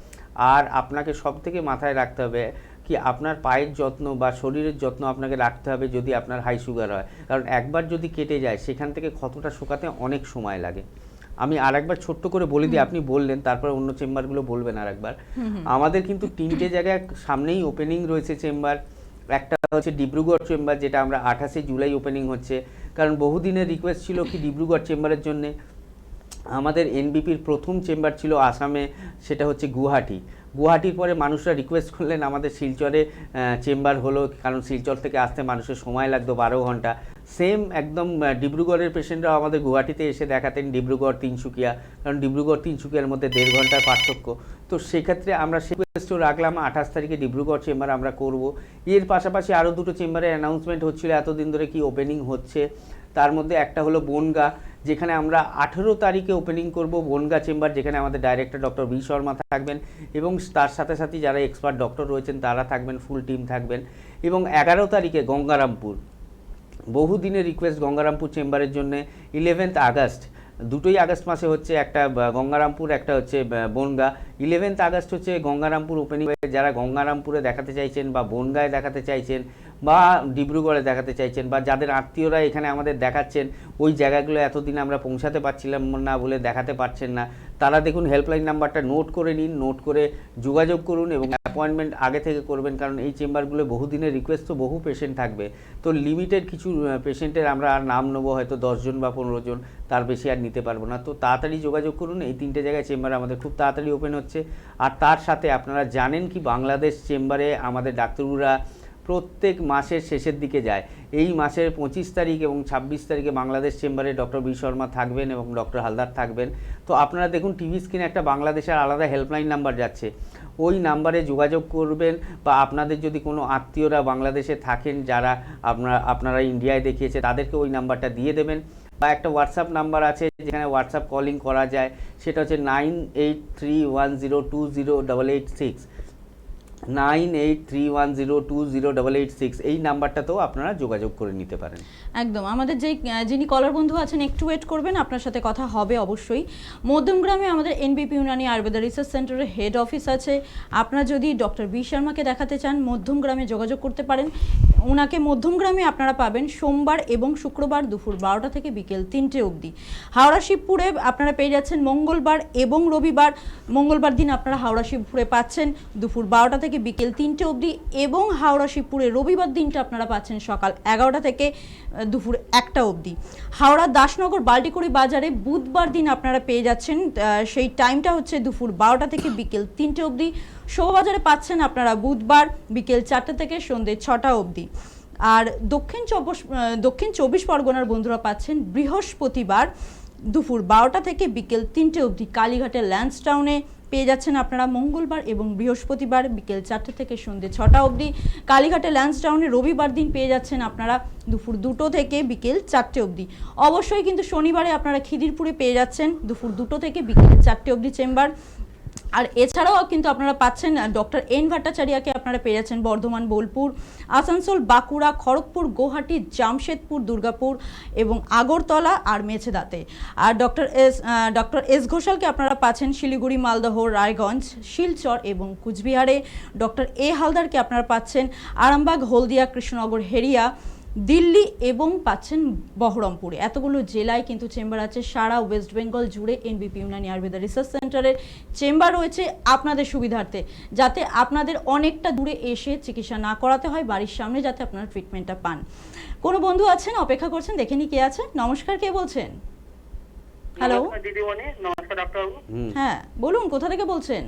আর আপনাকে সবথেকে মাথায় রাখতে হবে কি আপনার পায়ের যত্ন বা শরীরের যত্ন আপনাকে রাখতে হবে যদি আপনার হাই সুগার হয়। কারণ একবার যদি কেটে যায়, সেখান থেকে ক্ষতটা শুকাতে অনেক সময় লাগে। আমি আরেকবার ছোট্ট করে বলে দিই, আপনি বললেন, তারপরে অন্য চেম্বারগুলো বলবেন আরেকবার। আমাদের কিন্তু 3টে জায়গায় সামনেই ওপেনিং রয়েছে চেম্বার। একটা হচ্ছে ডিব্রুগড় চেম্বার, যেটা আমরা 28শে জুলাই ওপেনিং হচ্ছে। কারণ বহুদিনের রিকোয়েস্ট ছিল কি ডিব্রুগড় চেম্বারের জন্যে। আমাদের এনবিপির প্রথম চেম্বার ছিল আসামে, সেটা হচ্ছে গুয়াহাটির পরে মানুষরা রিকোয়েস্ট করলেন আমাদের শিলচরে চেম্বার হলো, কারণ শিলচর থেকে আসতে মানুষের সময় লাগতো 12 ঘন্টা। সেম একদম ডিব্রুগড়ের পেশেন্টরাও আমাদের গুয়াহাটিতে এসে দেখাতেন, ডিব্রুগড় তিনসুকিয়া, কারণ ডিব্রুগড় তিনসুকিয়ার মধ্যে 1.5 ঘন্টার পার্থক্য। তো সেক্ষেত্রে আমরা রিকোয়েস্টও রাখলাম 28 তারিখে ডিব্রুগড় চেম্বার আমরা করব। এর পাশাপাশি আরও 2টো চেম্বারের অ্যানাউন্সমেন্ট হচ্ছিল এতদিন ধরে কি ওপেনিং হচ্ছে। তার মধ্যে একটা হলো বনগা, যেখানে আমরা 18 তারিখে ওপেনিং করব বনগা চেম্বার, যেখানে আমাদের ডাইরেক্টর ডক্টর বি শর্মা থাকবেন, এবং তার সাথে সাথে যারা এক্সপার্ট ডক্টর রয়েছেন তারা থাকবেন, ফুল টিম থাকবেন। এবং 11 তারিখে গঙ্গারামপুর, বহুদিনের রিকোয়েস্ট গঙ্গারামপুর চেম্বারের জন্য। 11th আগস্ট, দুটোই আগস্ট মাসে হচ্ছে, একটা গঙ্গারামপুর, একটা হচ্ছে বনগা। 11th আগস্ট হচ্ছে গঙ্গারামপুর ওপেনিং। যারা গঙ্গারামপুরে দেখাতে চাইছেন, বা বনগায় দেখাতে চাইছেন, বা ডিব্রুগড়ে দেখাতে চাইছেন, বা যাদের আত্মীয়রা এখানে আমাদের দেখাচ্ছেন, ওই জায়গাগুলো এতদিন আমরা পৌঁছাতে পারছিলাম না বলে দেখাতে পারছেন না, তারা দেখুন হেল্পলাইন নাম্বারটা নোট করে নিন, নোট করে যোগাযোগ করুন এবং অ্যাপয়েন্টমেন্ট আগে থেকে করবেন, কারণ এই চেম্বারগুলো বহুদিনের রিকোয়েস্ট, তো বহু পেশেন্ট থাকবে, তো লিমিটেড কিছু পেশেন্টের আমরা আর নাম নেবো হয়তো 10 জন বা 15 জন, তার বেশি আর নিতে পারবো না। তো তাড়াতাড়ি যোগাযোগ করুন, এই 3টে জায়গায় চেম্বার আমাদের খুব তাড়াতাড়ি ওপেন হচ্ছে। আর তার সাথে আপনারা জানেন কি বাংলাদেশ চেম্বারে আমাদের ডাক্তাররা প্রত্যেক মাসের শেষের দিকে যায়। এই মাসের 25 তারিখ এবং 26 তারিখে বাংলাদেশ চেম্বারে ডক্টর বি শর্মা থাকবেন এবং ডক্টর হালদার থাকবেন। তো আপনারা দেখুন টিভি স্ক্রিনে একটা বাংলাদেশের আলাদা হেল্পলাইন নাম্বার যাচ্ছে, ওই নাম্বারে যোগাযোগ করবেন, বা আপনাদের যদি কোনো আত্মীয়রা বাংলাদেশে থাকেন যারা আপনারা ইন্ডিয়ায় দেখিয়েছে তাদেরকে ওই নাম্বারটা দিয়ে দেবেন। বা একটা হোয়াটসঅ্যাপ নাম্বার আছে যেখানে হোয়াটসঅ্যাপ কলিং করা যায়, সেটা হচ্ছে 9831020886, 9831020886, এই নাম্বারটাতেও আপনারা যোগাযোগ করে নিতে পারেন। একদম, আমাদের যিনি কলার বন্ধু আছেন একটু ওয়েট করবেন, আপনার সাথে কথা হবে অবশ্যই। মধ্যমগ্রামে আমাদের এনবিপি ইউনানি আয়ুর্বেদা রিসার্চ সেন্টারের হেড অফিস আছে। আপনারা যদি ডক্টর বি শর্মাকে দেখাতে চান মধ্যমগ্রামে যোগাযোগ করতে পারেন। ওনাকে মধ্যমগ্রামে আপনারা পাবেন সোমবার এবং শুক্রবার দুপুর 12টা থেকে বিকেল 3টে অবধি। হাওড়া শিবপুরে আপনারা পেয়ে যাচ্ছেন মঙ্গলবার এবং রবিবার। মঙ্গলবার দিন আপনারা হাওড়া শিবপুরে পাচ্ছেন দুপুর 12টা থেকে বিকেল 3টে অবধি, এবং হাওড়া শিবপুরে রবিবার দিনটা আপনারা পাচ্ছেন সকাল 11টা থেকে দুপুর 1টা অবধি। হাওড়া দাসনগর বাল্টিকুড়ি বাজারে বুধবার দিন আপনারা পেয়ে যাচ্ছেন, সেই টাইমটা হচ্ছে দুপুর 12টা থেকে বিকেল 3টে অবধি। শোভাবাজারে পাচ্ছেন আপনারা বুধবার বিকেল 4টা থেকে সন্ধ্যে 6টা অবধি। আর দক্ষিণ চব্বিশ পরগনার বন্ধুরা পাচ্ছেন বৃহস্পতিবার দুপুর 12টা থেকে বিকেল 3টে অবধি। কালীঘাটের ল্যান্সটাউনে পেয়ে যাচ্ছেন আপনারা মঙ্গলবার এবং বৃহস্পতিবার বিকেল 4টে থেকে সন্ধ্যে 6টা অবধি। কালীঘাটের ল্যান্সটাউনে রবিবার দিন পেয়ে যাচ্ছেন আপনারা দুপুর 2টো থেকে বিকেল 4টে অবধি। অবশ্যই কিন্তু শনিবারে আপনারা খিদিরপুরে পেয়ে যাচ্ছেন দুপুর 2টো থেকে বিকেল 4টে অবধি চেম্বার। আর এছাড়াও কিন্তু আপনারা পাচ্ছেন ডক্টর এন ভট্টাচার্যকে আপনারা পেয়ে যাচ্ছেন বর্ধমান, বোলপুর, আসানসোল, বাঁকুড়া, খড়গপুর, গুয়াহাটি, জামশেদপুর, দুর্গাপুর এবং আগরতলা আর মেছেদাতে। আর ডক্টর এস ঘোষালকে আপনারা পাচ্ছেন শিলিগুড়ি, মালদহ, রায়গঞ্জ, শিলচর এবং কুচবিহারে। ডক্টর এ হালদারকে আপনারা পাচ্ছেন আরামবাগ, হলদিয়া, কৃষ্ণনগর, হেরিয়া, দিল্লি এবং পাচ্ছেন বহরমপুরে। এতগুলো জেলায় কিন্তু চেম্বার আছে। সারা ওয়েস্ট বেঙ্গল জুড়ে এনবিপি ইউনানি আয়ুর্বেদা রিসার্চ সেন্টারের চেম্বার রয়েছে আপনাদের সুবিধার্থে, যাতে আপনাদের অনেকটা দূরে এসে চিকিৎসা না করাতে হয়, বাড়ির সামনে যাতে আপনারা ট্রিটমেন্টটা পান। কোনো বন্ধু আছেন, অপেক্ষা করছেন, দেখে নি কে আছে। নমস্কার, কে বলছেন? হ্যালো দিদিমণি, নমস্কার ডাক্তারবাবু। হ্যাঁ বলুন, কোথা থেকে বলছেন?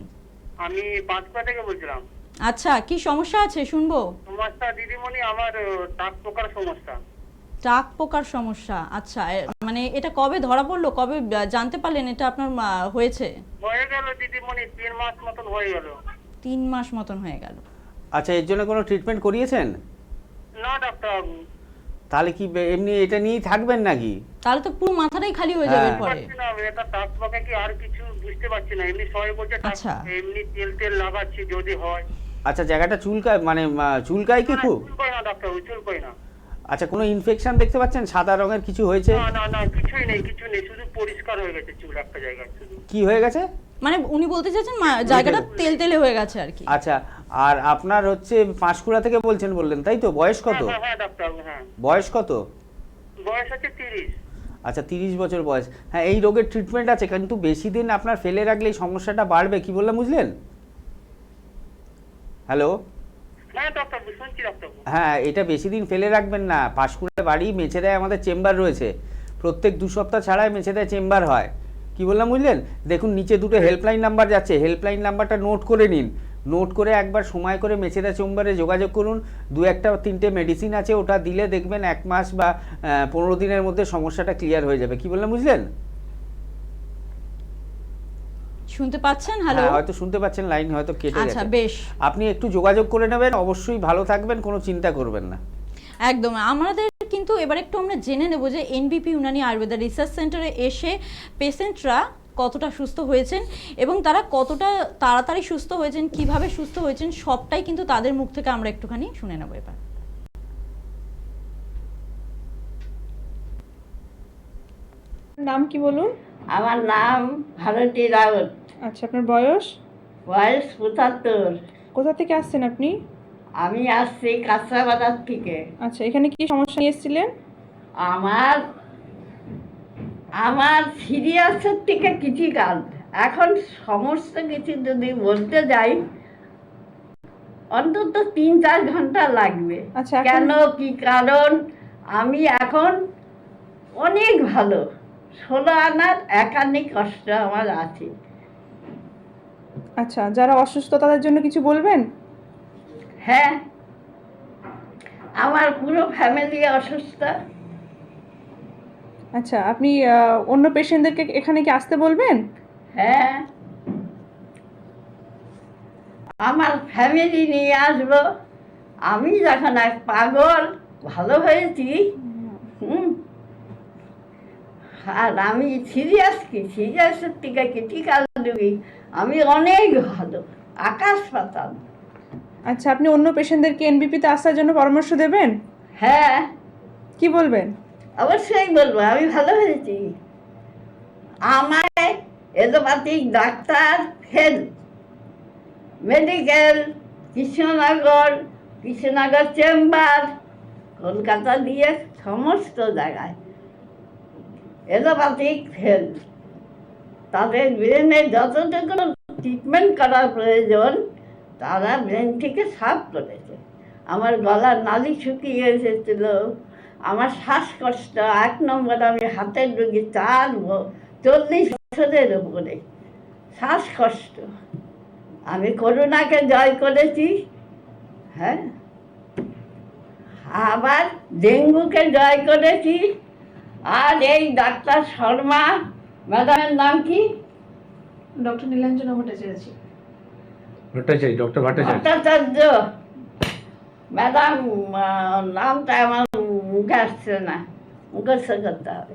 আমি পাঁচপা থেকে বলছিলাম। আচ্ছা, কি সমস্যা আছে শুনবো। সমস্যা দিদিমণি, আমার টাক পোকার সমস্যা। টাক পোকার সমস্যা, আচ্ছা, মানে এটা কবে ধরা পড়লো, কবে জানতে পারলেন এটা আপনার হয়েছে? হয়ে গেল দিদিমণি, 3 মাস মতন হয়ে গেল। 3 মাস মতন হয়ে গেল। আচ্ছা, এর জন্য কোনো ট্রিটমেন্ট করিয়েছেন? না ডাক্তারবাবু। তাহলে কি এমনি এটা নিয়েই থাকবেন নাকি? তাহলে তো পুরো মাথাটাই খালি হয়ে যাবে পরে। এটা টাক পোকা কি আর কিছু বুঝতে পারছি না। এমনি সবাই বলছে আচ্ছা, এমনি তেল লাগাচ্ছি যদি হয়। আচ্ছা, জায়গাটা চুলকায়, মানে চুলকায় কি খুব? চুলকায় না ডাক্তারবাবু, চুলকায় না। আচ্ছা, কোনো ইনফেকশন দেখতে পাচ্ছেন? সাদা রঙের কিছু হয়েছে? না কিছুই নেই, শুধু পরিষ্কার হয়ে গেছে চুল একটা জায়গায়। শুধু কি হয়ে গেছে? মানে উনি বলতে চাইছেন জায়গাটা তেল হয়ে গেছে আর কি। আচ্ছা, আর আপনার হচ্ছে পাঁশকুড়া থেকে বলছেন বললেন, তাই তো? বয়স কত? হ্যাঁ ডাক্তারবাবু, হ্যাঁ। বয়স কত? বয়স হচ্ছে 30। আচ্ছা, 30 বছর বয়স। হ্যাঁ, এই রোগের ট্রিটমেন্ট আছে, কিন্তু বেশি দিন আপনার ফেলে রাখলে এই সমস্যাটা বাড়বে। কি বললাম বুঝলেন? হ্যালো, হ্যাঁ ডাক্তারবাবু, শুনছি ডাক্তারবাবু। হ্যাঁ, এটা বেশি দিন ফেলে রাখবেন না। পাঁশকুড়া বাড়ি, মেছেদায় আমাদের চেম্বার রয়েছে, প্রত্যেক 2 সপ্তাহ ছাড়াই মেছেদায় চেম্বার হয়। কি বললাম বুঝলেন? দেখুন নিচে 2টো হেল্পলাইন নাম্বার যাচ্ছে, হেল্পলাইন নাম্বারটা নোট করে নিন, নোট করে একবার সময় করে মেছেদা চেম্বারে যোগাযোগ করুন। 2-3টে মেডিসিন আছে, ওটা দিলে দেখবেন 1 মাস বা 15 দিনের মধ্যে সমস্যাটা ক্লিয়ার হয়ে যাবে। কি বললাম বুঝলেন? শুনতে পাচ্ছেন? হ্যালো, হয়তো শুনতে পাচ্ছেন, লাইন হয়তো কেটে গেছে। আচ্ছা বেশ, আপনি একটু যোগাযোগ করে নেবেন, অবশ্যই ভালো থাকবেন, কোনো চিন্তা করবেন না। একদম। আমাদের কিন্তু এবার একটু আমরা জেনে নেব যে এনবিপি ইউনানি আয়ুর্বেদা রিসার্চ সেন্টারে এসে পেশেন্টরা কতটা সুস্থ হয়েছেন এবং তারা কতটা তাড়াতাড়ি সুস্থ হয়েছেন, কিভাবে সুস্থ হয়েছেন, সবটাই কিন্তু তাদের মুখ থেকে আমরা একটুখানি শুনে নেব এবার। নাম কি বলুন? আমার নাম ভারতী রাউত। আচ্ছা, আপনার বয়স? বয়স 75। কোথা থেকে আসছেন আপনি? আমি আসছি কাঁচরা বাজার থেকে। আচ্ছা, এখানে কি সমস্যা নিয়ে এসেছিলেন? আমার সিরিয়াসের থেকে কিছু কাজ। এখন সমস্ত কিছু যদি বলতে যাই অন্তত 3-4 ঘন্টা লাগবে। আচ্ছা, এখন- কেন, কি কারণ, আমি এখন অনেক ভালো। 16 আনার 1 আনি কষ্ট আমার আছে। আচ্ছা, যারা অসুস্থ তাদের জন্য কিছু বলবেন? হ্যাঁ, আমার পুরো ফ্যামিলি অসুস্থ। আচ্ছা, আপনি অন্য পেশেন্টদেরকে এখানে কি আসতে বলবেন? হ্যাঁ, আমার ফ্যামিলি নিয়ে আসবো। আমি যখন এক পাগল ভালো হয়েছি, আর আমি সিরিয়াসের থেকে ক্রিটিক্যাল রোগী, আমি অনেক ভালো, আকাশ পাতাল। আচ্ছা, আপনি অন্য পেশেন্টদেরকে এনবিপিতে আসার জন্য পরামর্শ দেবেন? হ্যাঁ, কি বলবেন? অবশ্যই বলবো, আমি ভালো হয়েছি। আমার allopathic doctor fail, medical, Krishnanagar chamber, Kolkata দিয়ে সমস্ত জায়গায় এলোপ্যাথিক ফেল। তাদের ব্রেনে যতটুকু ট্রিটমেন্ট করার প্রয়োজন তারা ব্রেন থেকে সাফ করেছে। আমার গলার নালি শুকিয়ে এসেছিল, আমার শ্বাসকষ্ট 1 নম্বর, আমি হাতের রোগী 40 বছরের উপরে শ্বাসকষ্ট। আমি করোনাকে জয় করেছি, হ্যাঁ, আবার ডেঙ্গুকে জয় করেছি। আর এই ডাক্তার শর্মা ম্যাডামের নাম কি? ডক্টর নীলাঞ্জনা ভট্টাচার্য। ভট্টাচার্য ম্যাডাম, নামটা আমার মুখে আসছে না, মুখস্থ করতে হবে।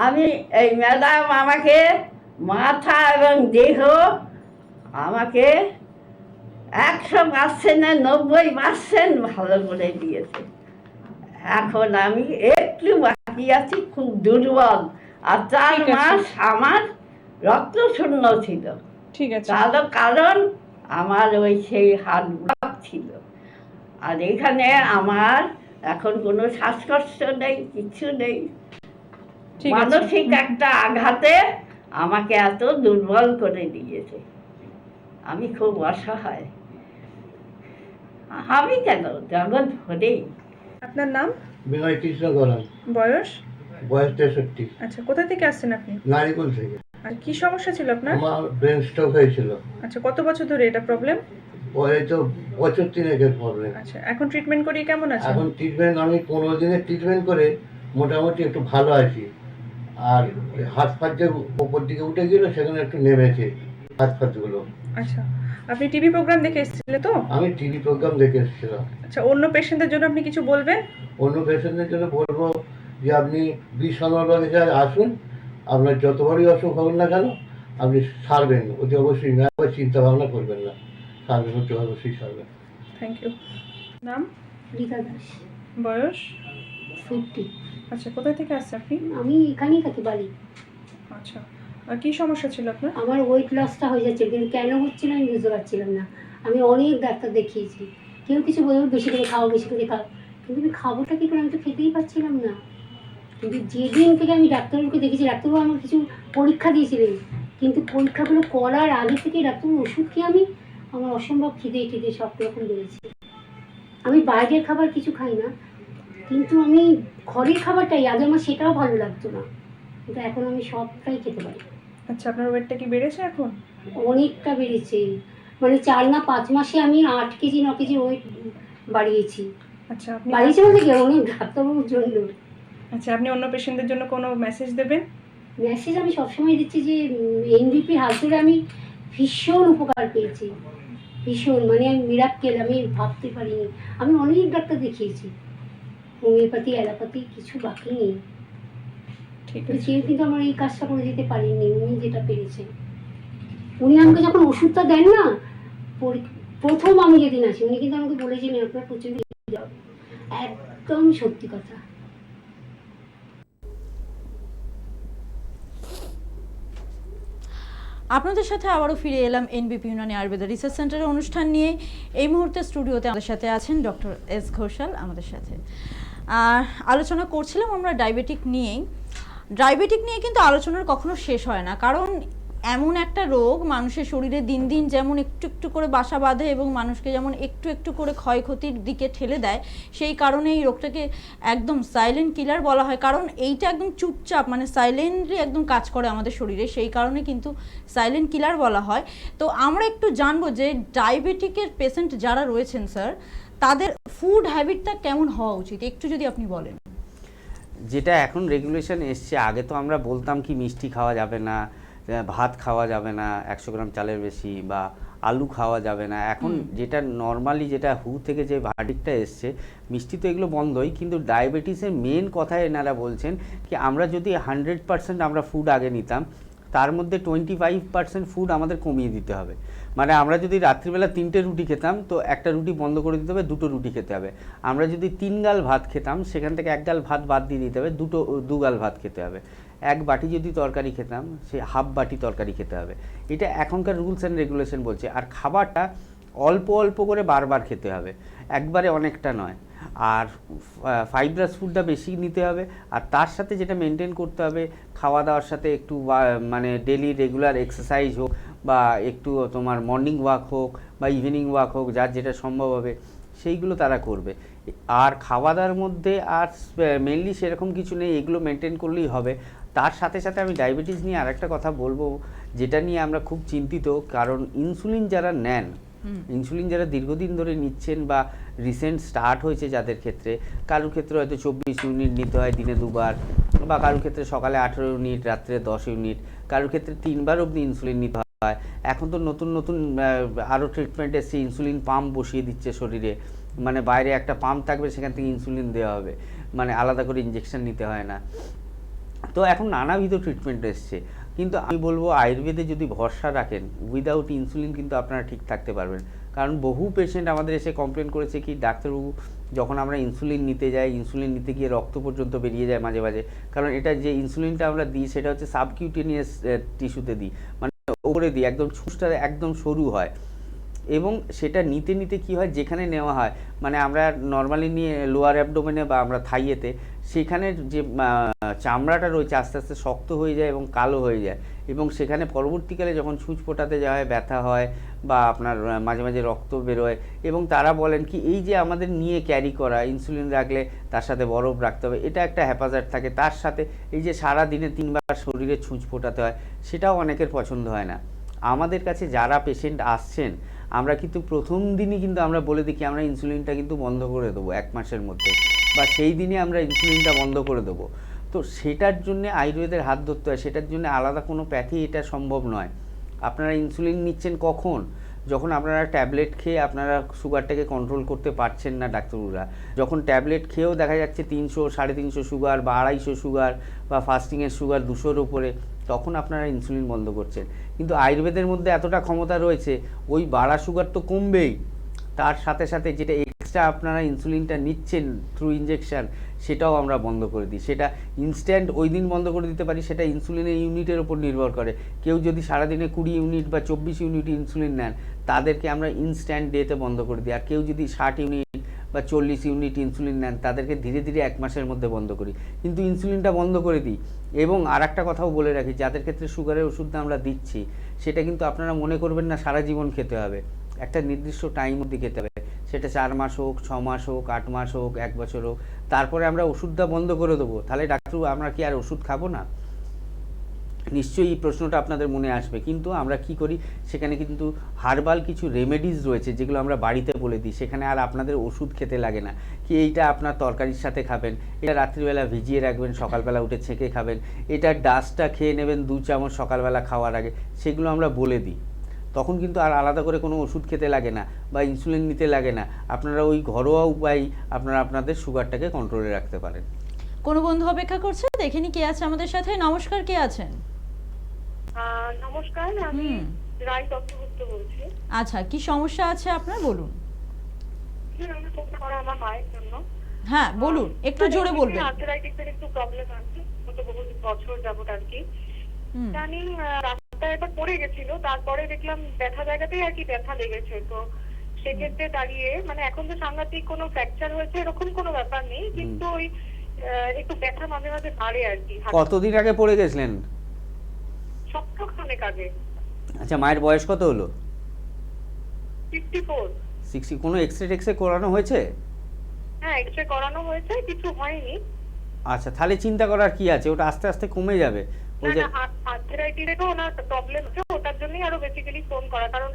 আমি এই ম্যাডাম আমাকে মাথা এবং দেহ আমাকে 100%-এ 90% ভালো করে দিয়েছে। এখন আমি একটু বাকি আছি, খুব দুর্বল। আর 4 ঠিক আছে। মাস আমার রক্ত শূন্য ছিল। ঠিক আছে, তারও কারণ আমার ওই সেই হার্ট ব্লক ছিল। আর এখানে আমার এখন কোনো শ্বাসকষ্ট নেই, কিছু নেই। ঠিক আছে। মানসিক একটা আঘাতে আমাকে এত দুর্বল করে দিয়েছে, আমি খুব অসহায়। আমি কেন, জগৎ ভরেই। আপনার নাম? বিনয় কৃষ্ণ গড়ান, বয়স? বয়স 63, আচ্ছা, কোথা থেকে আসছেন আপনি? নারিকুল থেকে। আর কি সমস্যা ছিল আপনার? আমার ব্রেন স্ট্রোক হয়েছিল। আচ্ছা, কত বছর ধরে এটা প্রবলেম? পরে তো বছর 3-এর প্রবলেম। আচ্ছা, এখন ট্রিটমেন্ট করিয়ে কেমন আছেন? এখন ট্রিটমেন্ট আমি 15 দিনের ট্রিটমেন্ট করে মোটামুটি একটু ভালো আছি। আর হাত ফাত যে উপর দিকে উঠে গেল সেখানে একটু নেমেছে হাত ফাতগুলো। আচ্ছা, আপনি টিভি প্রোগ্রাম দেখে এসেছিলেন তো? আমি টিভি প্রোগ্রাম দেখে এসেছিলাম। আচ্ছা, অন্য পেশেন্টদের জন্য আপনি কিছু বলবেন? অন্য পেশেন্টদের জন্য বলবো যে আপনি বিশ্বনাথে আসুন, আপনার যতবারই অসুখ হোক না কেন আপনি সারবেন, অতি অবশ্যই একবার চিন্তা ভাবনা করবেন না, সারবেন, অতি অবশ্যই সারবেন। Thank you. নাম? রীতা দাস, বয়স? 50। আচ্ছা, কোথা থেকে আসছে আপনি? আমি এখানেই থাকি বাড়ি। আচ্ছা, আর কি সমস্যা ছিল আপনার? আমার ওয়েট লসটা হয়ে যাচ্ছে, কিন্তু কেন হচ্ছিল আমি বুঝতে পারছিলাম না। আমি অনেক ডাক্তার দেখিয়েছি, কেউ কিছু বলবে বেশি করে খাও, বেশি করে খাও, কিন্তু আমি খাবোটা কী করে, আমি তো খেতেই পারছিলাম না। কিন্তু যেদিন থেকে আমি ডাক্তারবাবুকে দেখেছি, ডাক্তারবাবু আমার কিছু পরীক্ষা দিয়েছিলেন, কিন্তু পরীক্ষাগুলো করার আগে থেকে ডাক্তারবাবু ওষুধ খেয়ে আমার অসম্ভব খিদে সব রকম বেড়েছে। আমি বাইরের খাবার কিছু খাই না, কিন্তু আমি ঘরের খাবারটাই, আগে আমার সেটাও ভালো লাগতো না, কিন্তু এখন আমি সবটাই খেতে পারি। আচ্ছা, আপনার ওয়েটটা কি বেড়েছে এখন? অনেকটা বেড়েছে, মানে 4 না 5 মাসে আমি 8 কেজি 9 কেজি ওয়েট বাড়িয়েছি। আচ্ছা, আপনি বাড়িয়েছি বলতে কি, অনেক ডাক্তারবাবুর জন্য। আচ্ছা, আপনি অন্য পেশেন্টদের জন্য কোনো মেসেজ দেবেন? মেসেজ আমি সবসময় দিচ্ছি যে এনবিপির হাত ধরে আমি ভীষণ উপকার পেয়েছি, ভীষণ, মানে আমি মিরাক্কেল, আমি ভাবতে পারিনি। আমি অনেক ডাক্তার দেখিয়েছি, হোমিওপ্যাথি, অ্যালোপ্যাথি, কিছু বাকি নেই। ঠিক তো আছে। কেউ কিন্তু আমার এই কাজটা করে দিতে পারেননি, উনি যেটা পেরেছেন। উনি আমাকে যখন ওষুধটা দেন না, প্রথম আমি যেদিন আসি উনি কিন্তু আমাকে বলেছিলেন আপনার প্রচুর যাবে, একদম সত্যি কথা। আপনাদের সাথে আবারও ফিরে এলাম এনবিপি ইউনানি আয়ুর্বেদা রিসার্চ সেন্টারের অনুষ্ঠান নিয়ে। এই মুহূর্তে স্টুডিওতে আমাদের সাথে আছেন ডক্টর এস ঘোষাল আমাদের সাথে। আলোচনা করছিলাম আমরা ডায়াবেটিক নিয়ে কিন্তু আলোচনার কখনো শেষ হয় না, কারণ এমন একটা রোগ মানুষের শরীরে দিন দিন যেমন একটু একটু করে বাসা বাঁধে এবং মানুষকে যেমন একটু একটু করে ক্ষয়ক্ষতির দিকে ঠেলে দেয়, সেই কারণে এই রোগটাকে একদম সাইলেন্ট কিলার বলা হয়। কারণ এইটা একদম চুপচাপ, মানে সাইলেন্টলি একদম কাজ করে আমাদের শরীরে, সেই কারণে কিন্তু সাইলেন্ট কিলার বলা হয়। তো আমরা একটু জানবো যে ডায়াবেটিকের পেশেন্ট যারা রয়েছেন স্যার, তাদের ফুড হ্যাবিটটা কেমন হওয়া উচিত, একটু যদি আপনি বলেন। যেটা এখন রেগুলেশন এসছে, আগে তো আমরা বলতাম কি মিষ্টি খাওয়া যাবে না, ভাত খাওয়া যাবে না 100 গ্রাম চালের বেশি, বা আলু খাওয়া যাবে না। এখন যেটা নর্মালি যেটা হু থেকে যে ভার্ডিকটা এসছে, মিষ্টি তো এগুলো বন্ধই, কিন্তু ডায়াবেটিসের মেন কথা এনারা বলছেন কি আমরা যদি 100% আমরা ফুড আগে নিতাম, তার মধ্যে 25% ফুড আমাদের কমিয়ে দিতে হবে। মানে আমরা যদি রাত্রিবেলা 3টে রুটি খেতাম, তো একটা রুটি বন্ধ করে দিতে হবে, 2টো রুটি খেতে হবে। আমরা যদি 3 গাল ভাত খেতাম, সেখান থেকে 1 গাল ভাত বাদ দিয়ে দিতে হবে, 2 গাল ভাত খেতে হবে। 1 বাটি যদি তরকারি খেতাম, সে হাফ বাটি তরকারি খেতে হবে। এটা এখনকার রুলস অ্যান্ড রেগুলেশন বলছে। আর খাবারটা অল্প অল্প করে বারবার খেতে হবে, একবারে অনেকটা নয়। আর ফাইব্রাস ফুডটা বেশি নিতে হবে। আর তার সাথে যেটা মেনটেন করতে হবে, খাওয়া দাওয়ার সাথে একটু মানে ডেলি রেগুলার এক্সারসাইজ হোক, বা একটু তোমার মর্নিং ওয়াক হোক বা ইভিনিং ওয়াক হোক, যার যেটা সম্ভব হবে সেইগুলো তারা করবে। আর খাওয়া দাওয়ার মধ্যে আর মেনলি সেরকম কিছু নেই, এগুলো মেনটেন করলেই হবে। তার সাথে সাথে আমি ডায়াবেটিস নিয়ে আরেকটা কথা বলবো, যেটা নিয়ে আমরা খুব চিন্তিত। কারণ ইনসুলিন যারা নেন, ইনসুলিন যারা দীর্ঘদিন ধরে নিচ্ছেন বা রিসেন্ট স্টার্ট হয়েছে যাদের ক্ষেত্রে, কারোর ক্ষেত্রে হয়তো 24 ইউনিট নিতে হয় দিনে 2 বার, বা কারোর ক্ষেত্রে সকালে 18 ইউনিট, রাত্রে 10 ইউনিট, কারোর ক্ষেত্রে 3 বার অবধি ইনসুলিন নিতে হয়। এখন তো নতুন নতুন আরও ট্রিটমেন্ট এসছে, ইনসুলিন পাম্প বসিয়ে দিচ্ছে শরীরে, মানে বাইরে একটা পাম্প থাকবে, সেখান থেকে ইনসুলিন দেওয়া হবে, মানে আলাদা করে ইঞ্জেকশন নিতে হয় না। তো এখন নানাবিধ ট্রিটমেন্ট এসছে, কিন্তু আমি বলবো আয়ুর্বেদে যদি ভরসা রাখেন, উইদাউট ইনসুলিন কিন্তু আপনারা ঠিক থাকতে পারবেন। কারণ বহু পেশেন্ট আমাদের এসে কমপ্লেন করেছে কি ডাক্তারবাবু, যখন আমরা ইনসুলিন নিতে যাই, ইনসুলিন নিতে গিয়ে রক্ত পর্যন্ত বেরিয়ে যায় মাঝে মাঝে। কারণ এটা যে ইনসুলিনটা আমরা দিই, সেটা হচ্ছে সাবকিউটেনিয়াস টিস্যুতে দিই, মানে ওপরে দিই, একদম ছুঁচটা একদম সরু হয়। এবং সেটা নিতে নিতে কি হয়, যেখানে নেওয়া হয়, মানে আমরা নর্মালি নিয়ে লোয়ার অ্যাবডোমেনে বা আমরা থাইয়েতে, সেখানে যে চামড়াটা রয়েছে আস্তে আস্তে শক্ত হয়ে যায় এবং কালো হয়ে যায়, এবং সেখানে পরবর্তীকালে যখন ছুঁচ ফোটাতে যাওয়া হয় ব্যথা হয়, বা আপনার মাঝে মাঝে রক্ত বেরোয়। এবং তারা বলেন কি এই যে আমাদের নিয়ে ক্যারি করা ইনসুলিন রাখলে তার সাথে বরফ রাখতে হবে, এটা একটা হ্যাপাজার্ড থাকে। তার সাথে এই যে সারা দিনে 3 বার শরীরে ছুঁচ ফোটাতে হয়, সেটাও অনেকের পছন্দ হয় না। আমাদের কাছে যারা পেশেন্ট আসছেন, আমরা কিন্তু প্রথম দিনই কিন্তু আমরা বলে দিই কি আমরা ইনসুলিনটা কিন্তু বন্ধ করে দেবো 1 মাসের মধ্যে, বা সেই দিনই আমরা ইনসুলিনটা বন্ধ করে দেবো। তো সেটার জন্য আয়ুর্বেদের হাত ধরতে হয়, সেটার জন্য আলাদা কোনো প্যাথি এটা সম্ভব নয়। আপনারা ইনসুলিন নিচ্ছেন কখন? যখন আপনারা ট্যাবলেট খেয়ে আপনারা সুগারটাকে কন্ট্রোল করতে পারছেন না ডাক্তারবাবুরা, যখন ট্যাবলেট খেয়েও দেখা যাচ্ছে 300, 350 সুগার, বা 250 সুগার, বা ফাস্টিংয়ের সুগার 200-র উপরে, তখন আপনারা ইনসুলিন বন্ধ করছেন। কিন্তু আয়ুর্বেদের মধ্যে এতটা ক্ষমতা রয়েছে, ওই বাড়া সুগার তো কমবেই, তার সাথে সাথে যেটা এক্সট্রা আপনারা ইনসুলিনটা নিচ্ছেন থ্রু ইঞ্জেকশন, সেটাও আমরা বন্ধ করে দিই। সেটা ইনস্ট্যান্ট ওই দিন বন্ধ করে দিতে পারি, সেটা ইনসুলিনের ইউনিটের ওপর নির্ভর করে। কেউ যদি সারাদিনে 20 ইউনিট বা 24 ইউনিট ইনসুলিন নেন, তাদেরকে আমরা ইনস্ট্যান্ট ডেতে বন্ধ করে দিই। আর কেউ যদি 60 ইউনিট বা 40 ইউনিট ইনসুলিন নেন, তাদেরকে ধীরে ধীরে 1 মাসের মধ্যে বন্ধ করি, কিন্তু ইনসুলিনটা বন্ধ করে দিই। এবং আর একটা কথাও বলে রাখি, যাদের ক্ষেত্রে সুগারের ওষুধটা আমরা দিচ্ছি, সেটা কিন্তু আপনারা মনে করবেন না সারা জীবন খেতে হবে, একটা নির্দিষ্ট টাইম অবধি খেতে হবে। সেটা 4 মাস হোক, 6 মাস হোক, 8 মাস হোক, 1 বছর হোক, তারপরে আমরা ওষুধটা বন্ধ করে দেবো। তাহলে ডাক্তার আমরা কি আর ওষুধ খাবো না? নিশ্চয়ই এই প্রশ্নটা আপনাদের মনে আসবে। কিন্তু আমরা কি করি, সেখানে কিন্তু হার্বাল কিছু রেমেডিস রয়েছে, যেগুলো আমরা বাড়িতে বলে দিই। সেখানে আর আপনাদের ওষুধ খেতে লাগে না, কি এইটা আপনার তরকারির সাথে খাবেন, এটা রাত্রিবেলা ভিজিয়ে রাখবেন, সকালবেলা উঠে ছেঁকে খাবেন, এটার ডাস্টটা খেয়ে নেবেন 2 চামচ সকালবেলা খাওয়ার আগে, সেগুলো আমরা বলে দিই। তখন কিন্তু আর আলাদা করে কোনো ওষুধ খেতে লাগে না বা ইনসুলিন নিতে লাগে না। আপনারা ওই ঘরোয়া উপায় আপনারা আপনাদের সুগারটাকে কন্ট্রোলে রাখতে পারেন। কোনো বন্ধু অপেক্ষা করছে, দেখে নি কে আছে আমাদের সাথে। নমস্কার, কে আছেন? নমস্কার, আমি রায় চক্রবর্তী বলছি। আচ্ছা, কি সমস্যা আছে আপনার, বলুন। আমি ফোন করা আমার মায়ের জন্য। হ্যাঁ বলুন, একটু জোরে বলবেন। আর্থ্রাইটিসের একটু প্রবলেম আছে, গত বহু বছর যাবত আর কি। জানি রাস্তায় একবার পড়ে গেছিল, তারপরে দেখলাম ব্যথা জায়গাতেই আর কি ব্যথা লেগেছে। তো সেক্ষেত্রে দাঁড়িয়ে, মানে এখন তো সাংঘাতিক কোনো ফ্র্যাকচার হয়েছে এরকম কোনো ব্যাপার নেই, কিন্তু ওই একটু ব্যথা মাঝে মাঝে বাড়ে আর কি। কতদিন আগে পড়ে গেছিলেন? সপ্তাহখানেক অনেক আগে। আচ্ছা, মায়ের বয়স কত হলো? 54। 60। কোনো এক্সরে করানো হয়েছে? হ্যাঁ, এক্সরে করানো হয়েছে, কিছু হয়নি। আচ্ছা, তাহলে চিন্তা করার কি আছে, ওটা আস্তে আস্তে কমে যাবে। ওই যে আর্থ্রাইটিসেরও ওনার প্রবলেম হচ্ছে, ওটার জন্যই আরো বেসিক্যালি ফোন করা। কারণ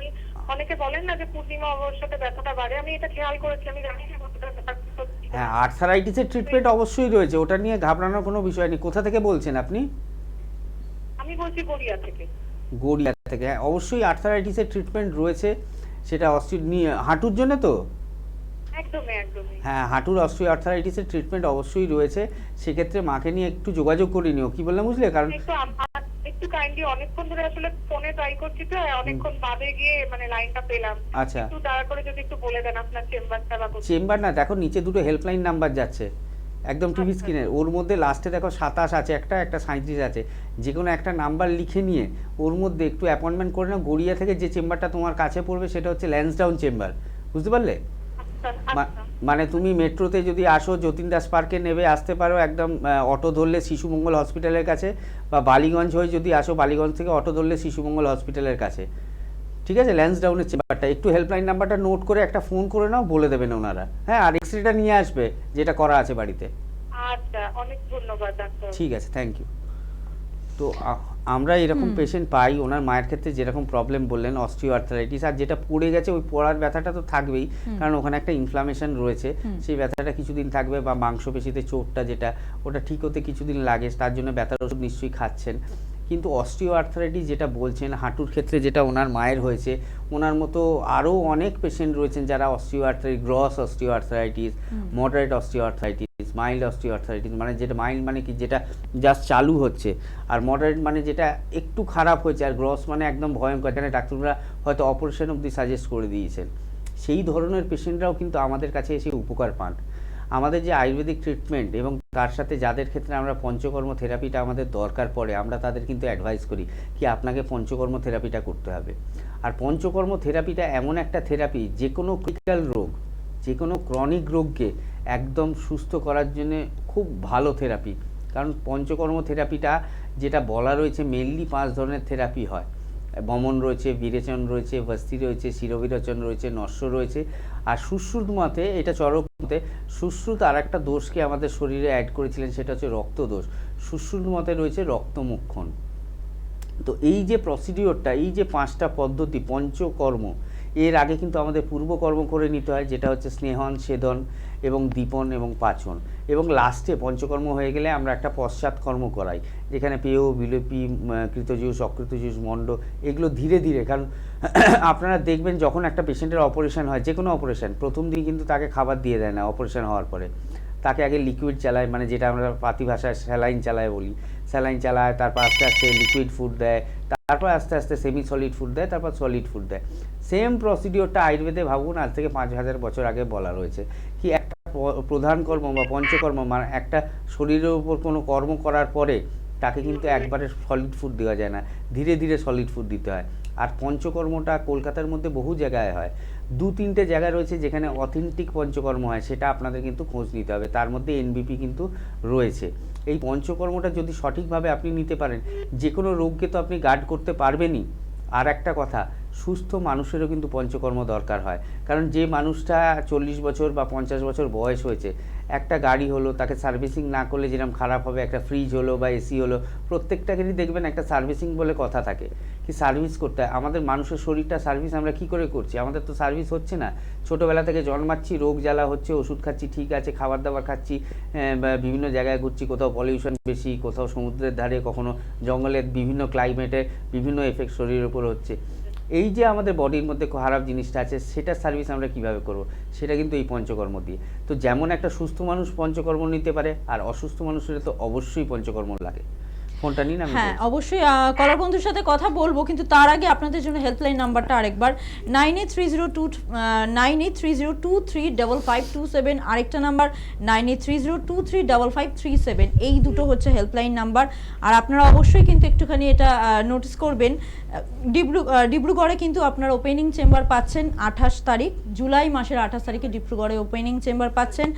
অনেকে বলেন না যে পূর্ণিমা অবস্থাতে ব্যথাটা বাড়ে, আমি এটা খেয়াল করেছি, আমি জানি যে কতটা ব্যাপারটা সত্যি। হ্যাঁ, আর্থারাইটিসের ট্রিটমেন্ট অবশ্যই রয়েছে, ওটা নিয়ে ঘাবড়ানোর কোনো বিষয় নেই। কোথা থেকে বলছেন আপনি? আমি বলছি গড়িয়া থেকে। গড়িয়া থেকে। হ্যাঁ, অবশ্যই আর্থারাইটিসের ট্রিটমেন্ট রয়েছে, সেটা হাঁটুর জন্য তো? একদমই একদমই। হ্যাঁ, হাঁটুর অস্টিওআর্থারাইটিসের ট্রিটমেন্ট অবশ্যই রয়েছে। সেক্ষেত্রে মাকে নিয়ে একটু যোগাযোগ করে নিও, কি বললাম বুঝলে? কারণ একটু কাইন্ডলি, অনেকক্ষণ ধরে আসলে ফোনে ট্রাই করছি তো, অনেকক্ষণ বাদে গিয়ে মানে লাইনটা পেলাম। আচ্ছা, একটু দয়া করে যদি একটু বলে দেন আপনার চেম্বারটা বা কোথায়। চেম্বার না, দেখো নিচে দুটো হেল্পলাইন নাম্বার যাচ্ছে একদম টিভি স্ক্রিনের, ওর মধ্যে লাস্টে দেখো 27 আছে একটা 37 আছে, যে কোনো একটা নাম্বার লিখে নিয়ে ওর মধ্যে একটু অ্যাপয়েন্টমেন্ট করে নাও। গড়িয়া থেকে যে চেম্বারটা তোমার কাছে পড়বে সেটা হচ্ছে ল্যান্সডাউন চেম্বার, বুঝতে পারলে? মানে তুমি মেট্রোতে যদি আসো, যতীন দাস পার্কে নেবে আসতে পারো, একদম অটো ধরলে শিশুমঙ্গল হসপিটালের কাছে, বা বালিগঞ্জ হয়ে যদি আসো, বালিগঞ্জ থেকে অটো ধরলে শিশুমঙ্গল হসপিটালের কাছে। ঠিক আছে, ল্যান্সডাউনের চেম্বারটা। একটু হেল্পলাইন নাম্বারটা নোট করে একটা ফোন করে নাও, বলে দেবেন ওনারা। হ্যাঁ, আর এক্সরেটা নিয়ে আসবে যেটা করা আছে বাড়িতে। আচ্ছা, অনেক ধন্যবাদ ডাক্তার। ঠিক আছে, থ্যাংক ইউ। তো আমরা এরকম পেশেন্ট পাই, ওনার মায়ের ক্ষেত্রে যেরকম প্রবলেম বললেন অস্টিওআর্থারাইটিস, আর যেটা পড়ে গেছে ওই পড়ার ব্যথাটা তো থাকবেই, কারণ ওখানে একটা ইনফ্লামেশন রয়েছে, সেই ব্যথাটা কিছুদিন থাকবে, বা মাংসপেশিতে চোটটা যেটা ওটা ঠিক হতে কিছুদিন লাগে, তার জন্য ব্যথার ওষুধ নিশ্চয়ই খাচ্ছেন। কিন্তু অস্টিওআর্থারাইটিস যেটা বলছেন হাঁটুর ক্ষেত্রে, যেটা ওনার মায়ের হয়েছে, ওনার মতো আরও অনেক পেশেন্ট রয়েছেন যারা gross osteoarthritis, moderate osteoarthritis, mild osteoarthritis, মানে যেটা মাইল্ড মানে কি, যেটা জাস্ট চালু হচ্ছে, আর মডারেট মানে যেটা একটু খারাপ হয়েছে, আর গ্রস মানে একদম ভয়ঙ্কর, এখানে ডাক্তাররা হয়তো অপারেশন অবধি সাজেস্ট করে দিয়েছেন। সেই ধরনের পেশেন্টরাও কিন্তু আমাদের কাছে এসে উপকার পান। আমাদের যে আয়ুর্বেদিক ট্রিটমেন্ট এবং তার সাথে যাদের ক্ষেত্রে আমরা পঞ্চকর্ম থেরাপিটা আমাদের দরকার পড়ে, আমরা তাদের কিন্তু অ্যাডভাইস করি কি আপনাকে পঞ্চকর্ম থেরাপিটা করতে হবে। আর পঞ্চকর্ম থেরাপিটা এমন একটা থেরাপি, যে কোনো ক্রিটিক্যাল রোগ, যে কোনো ক্রনিক রোগকে একদম সুস্থ করার জন্য খুব ভালো থেরাপি। কারণ পঞ্চকর্ম থেরাপিটা যেটা বলা রয়েছে, মেনলি 5 ধরনের থেরাপি হয়। বমন রয়েছে, বিরেচন রয়েছে, বস্তি রয়েছে, শিরবিরেচন রয়েছে, নস্য রয়েছে, আর সুশ্রুত মতে, এটা চরক মতে সুশ্রুত আর একটা দোষকে আমাদের শরীরে অ্যাড করেছিলেন, সেটা হচ্ছে রক্তদোষ। সুশ্রুত মতে রয়েছে রক্তমুক্ষণ। তো এই যে প্রসিডিওরটা, এই যে 5টা পদ্ধতি পঞ্চকর্ম, এর আগে কিন্তু আমাদের পূর্বকর্ম করে নিতে হয়, যেটা হচ্ছে স্নেহন, সেদন এবং দীপন এবং পাচন, এবং লাস্টে পঞ্চকর্ম হয়ে গেলে আমরা একটা পশ্চাৎকর্ম করাই, যেখানে পেয়, বিলোপী, কৃতজুষ, অকৃতজুষ, মণ্ড, এগুলো ধীরে ধীরে। কারণ আপনারা দেখবেন যখন একটা পেশেন্টের অপারেশন হয়, যে কোনো অপারেশন, প্রথম দিন কিন্তু তাকে খাবার দিয়ে দেয় না। অপারেশন হওয়ার পরে তাকে আগে লিকুইড চালায়, মানে যেটা আমরা পাতি ভাষায় স্যালাইন চালায় বলি, স্যালাইন চালায়, তারপর আস্তে আস্তে লিকুইড ফুড দেয়, তারপর আস্তে আস্তে সেমি সলিড ফুড দেয়, তারপর সলিড ফুড দেয়। সেম প্রসিডিওরটা আয়ুর্বেদে ভাবুন আজ থেকে 5000 বছর আগে বলা রয়েছে কি একটা প্রধান কর্ম বা পঞ্চকর্ম, মানে একটা শরীরের উপর কোনো কর্ম করার পরে তাকে কিন্তু একবারে সলিড ফুড দেওয়া যায় না, ধীরে ধীরে সলিড ফুড দিতে হয়। আর পঞ্চকর্মটা কলকাতার মধ্যে বহু জায়গায় হয়, 2-3টে জায়গা রয়েছে যেখানে অথেন্টিক পঞ্চকর্ম হয়, সেটা আপনাদের কিন্তু খোঁজ নিতে হবে। তার মধ্যে এনবিপি কিন্তু রয়েছে। এই পঞ্চকর্মটা যদি সঠিকভাবে আপনি নিতে পারেন, যে কোনো রোগকে তো আপনি গার্ড করতে পারবেনই। আর একটা কথা, সুস্থ মানুষেরও কিন্তু পঞ্চকর্ম দরকার হয়। কারণ যে মানুষটা 40 বছর বা 50 বছর বয়স হয়েছে, একটা গাড়ি হলো, তাকে সার্ভিসিং না করলে যেরকম খারাপ হবে, একটা ফ্রিজ হলো বা এসি হলো, প্রত্যেকটাকেই দেখবেন একটা সার্ভিসিং বলে কথা থাকে, কি সার্ভিস করতে হয়। আমাদের মানুষের শরীরটা সার্ভিস আমরা কি করে করছি? আমাদের তো সার্ভিস হচ্ছে না। ছোটোবেলা থেকে জন্মাচ্ছি, রোগ জ্বালা হচ্ছে, ওষুধ খাচ্ছি, ঠিক আছে, খাবার দাবার খাচ্ছি, বিভিন্ন জায়গায় ঘুরছি, কোথাও পলিউশন বেশি, কোথাও সমুদ্রের ধারে, কখনো জঙ্গলের, বিভিন্ন ক্লাইমেটে বিভিন্ন এফেক্ট শরীরের উপর হচ্ছে। এই যে আমাদের বডির মধ্যে খারাপ জিনিসটা আছে, সেটার সার্ভিস আমরা কিভাবে করব? সেটা কিন্তু এই পঞ্চকর্ম দিয়ে। তো যেমন একটা সুস্থ মানুষ পঞ্চকর্ম নিতে পারে, আর অসুস্থ মানুষের তো অবশ্যই পঞ্চকর্ম লাগে। ফোনটা নিন, আমি হ্যাঁ অবশ্যই কলার বন্ধুর সাথে কথা বলবো, কিন্তু তার আগে আপনাদের জন্য হেল্পলাইন নাম্বারটা আরেকবার 9830235527, আরেকটা নাম্বার 9830235537। এই দুটো হচ্ছে হেল্পলাইন নাম্বার। আর আপনারা অবশ্যই কিন্তু একটুখানি এটা নোটিস করবেন, ডিব্রুগড়ে কিন্তু আপনারা ওপেনিং চেম্বার পাচ্ছেন 28 তারিখ, জুলাই মাসের 28 তারিখে ডিব্রুগড়ে ওপেনিং চেম্বার পাচ্ছেন।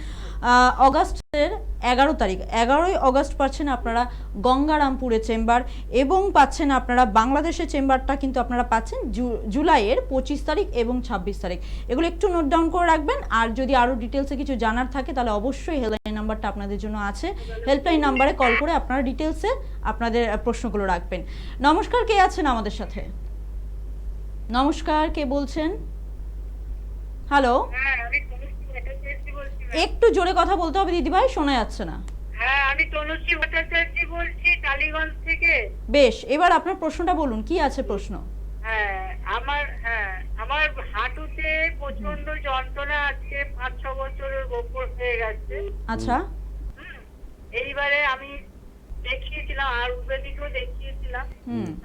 অগাস্টের 11 তারিখ 11ই অগস্ট পাচ্ছেন আপনারা গঙ্গারামপুরে চেম্বার, এবং পাচ্ছেন আপনারা বাংলাদেশের চেম্বারটা কিন্তু আপনারা পাচ্ছেন জুলাইয়ের 25 তারিখ এবং 26 তারিখ। এগুলো একটু নোট ডাউন করে রাখবেন। আর যদি আরও ডিটেলসে কিছু জানার থাকে তাহলে অবশ্যই হেল্পলাইন নাম্বারটা আপনাদের জন্য আছে, হেল্পলাইন নাম্বারে কল করে আপনারা ডিটেলসে আপনাদের প্রশ্নগুলো রাখবেন। নমস্কার, কে আছেন আমাদের সাথে? নমস্কার, কে বলছেন? হ্যালো, হ্যাঁ আমি তনুশ্রী ভট্টাচার্য বলছি। একটু জোরে কথা বলতে হবে দিদিভাই, শোনা যাচ্ছে না। হ্যাঁ আমি তনুশ্রী ভট্টাচার্য বলছি টালিগঞ্জ থেকে। বেশ, এবার আপনার প্রশ্নটা বলুন, কি আছে প্রশ্ন? হ্যাঁ আমার হাঁটুতে প্রচন্ড যন্ত্রণা আছে, 5-6 বছরের ওপর হয়ে গেছে। আচ্ছা, এইবারে আমি দেখিয়েছিলাম, আয়ুর্বেদিকও দেখিয়েছিলাম।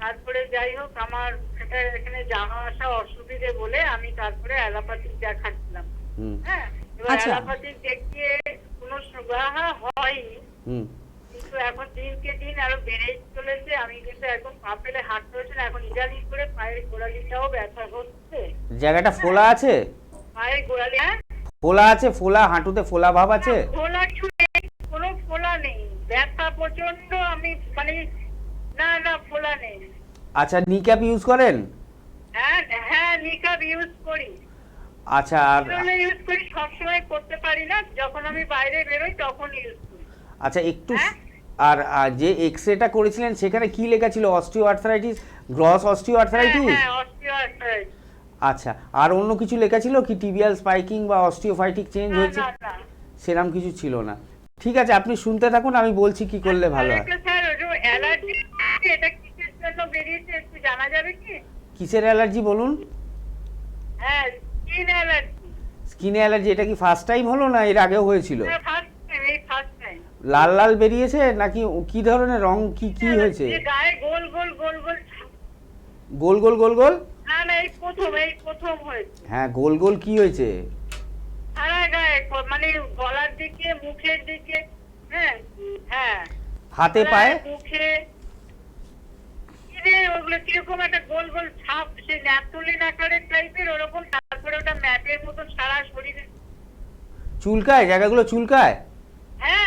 তারপরে যাই হোক আমার সেটা এখানে যাওয়া আসা অসুবিধে বলে আমি তারপরে অ্যালোপ্যাথিক দেখাচ্ছিলাম। হ্যাঁ, এবার আচ্ছা। অ্যালোপ্যাথিক দেখিয়ে কোনো সুরাহা হয়নি, কিন্তু এখন দিনকে দিন আরো বেড়েই চলেছে। আমি কিন্তু এখন পা ফেলে হাঁটতে হচ্ছে না, এখন ইদানিং করে পায়ের গোড়ালিটাও ব্যথা হচ্ছে। জায়গাটা ফোলা আছে? পায়ের গোড়ালি, হ্যাঁ ফোলা আছে, ফোলা হাঁটুতে ফোলা ভাব আছে? ফোলা কোনো ফোলা নেই, ব্যথা প্রচন্ড। আমি মানে না ফোলা নেই। আচ্ছা, নিক্যাপ ইউজ করেন? হ্যাঁ নিকাব ইউজ করি। আচ্ছা, আর ইউজ করি, সবসময় করতে পারি না, যখন আমি বাইরে বেরোই তখন ইউজ করি। আচ্ছা একটু, আর যে এক্সরেটা করেছিলেন সেখানে কি লেখা ছিল? Osteo arthritis, gross osteo arthritis? হ্যাঁ অস্টিওআর্থ্রাইটিস। আচ্ছা, আর অন্য কিছু লেখা ছিল কি? টিবিয়াল স্পাইকিং বা অস্টিওফাইটিক চেঞ্জ হয়েছে? না সেরকম কিছু ছিল না। ঠিক আছে, আপনি শুনতে থাকুন, আমি বলছি কি করলে ভালো হয়। স্যার ওই অ্যালার্জি, এটা কিসের জন্য বেরিয়েছে একটু জানা যাবে কি? কিসের অ্যালার্জি বলুন? হ্যাঁ স্কিন অ্যালার্জি। স্কিনে অ্যালার্জি, এটা কি ফার্স্ট টাইম হলো না এর আগেও হয়েছিল? ফার্স্ট টাইম, এই ফার্স্ট টাইম। লাল লাল বেরিয়েছে নাকি কি ধরনের রং, কি হয়েছে? গায়ে গোল গোল গোল গোল। গোল গোল গোল গোল? না এই প্রথম হয়েছে। হ্যাঁ, গোল গোল কি হয়েছে? সারা গায়ে, মানে গলার দিকে, মুখের দিকে। হ্যাঁ হাতে পায়ে? মুখে ওগুলো কিরকম একটা গোল গোল ছাপ, সে ন্যাপথলিন আকারের টাইপের ওরকম, তারপরে ওটা ম্যাপের মতো সারা শরীরে। চুলকায়? জায়গাগুলো চুলকায়?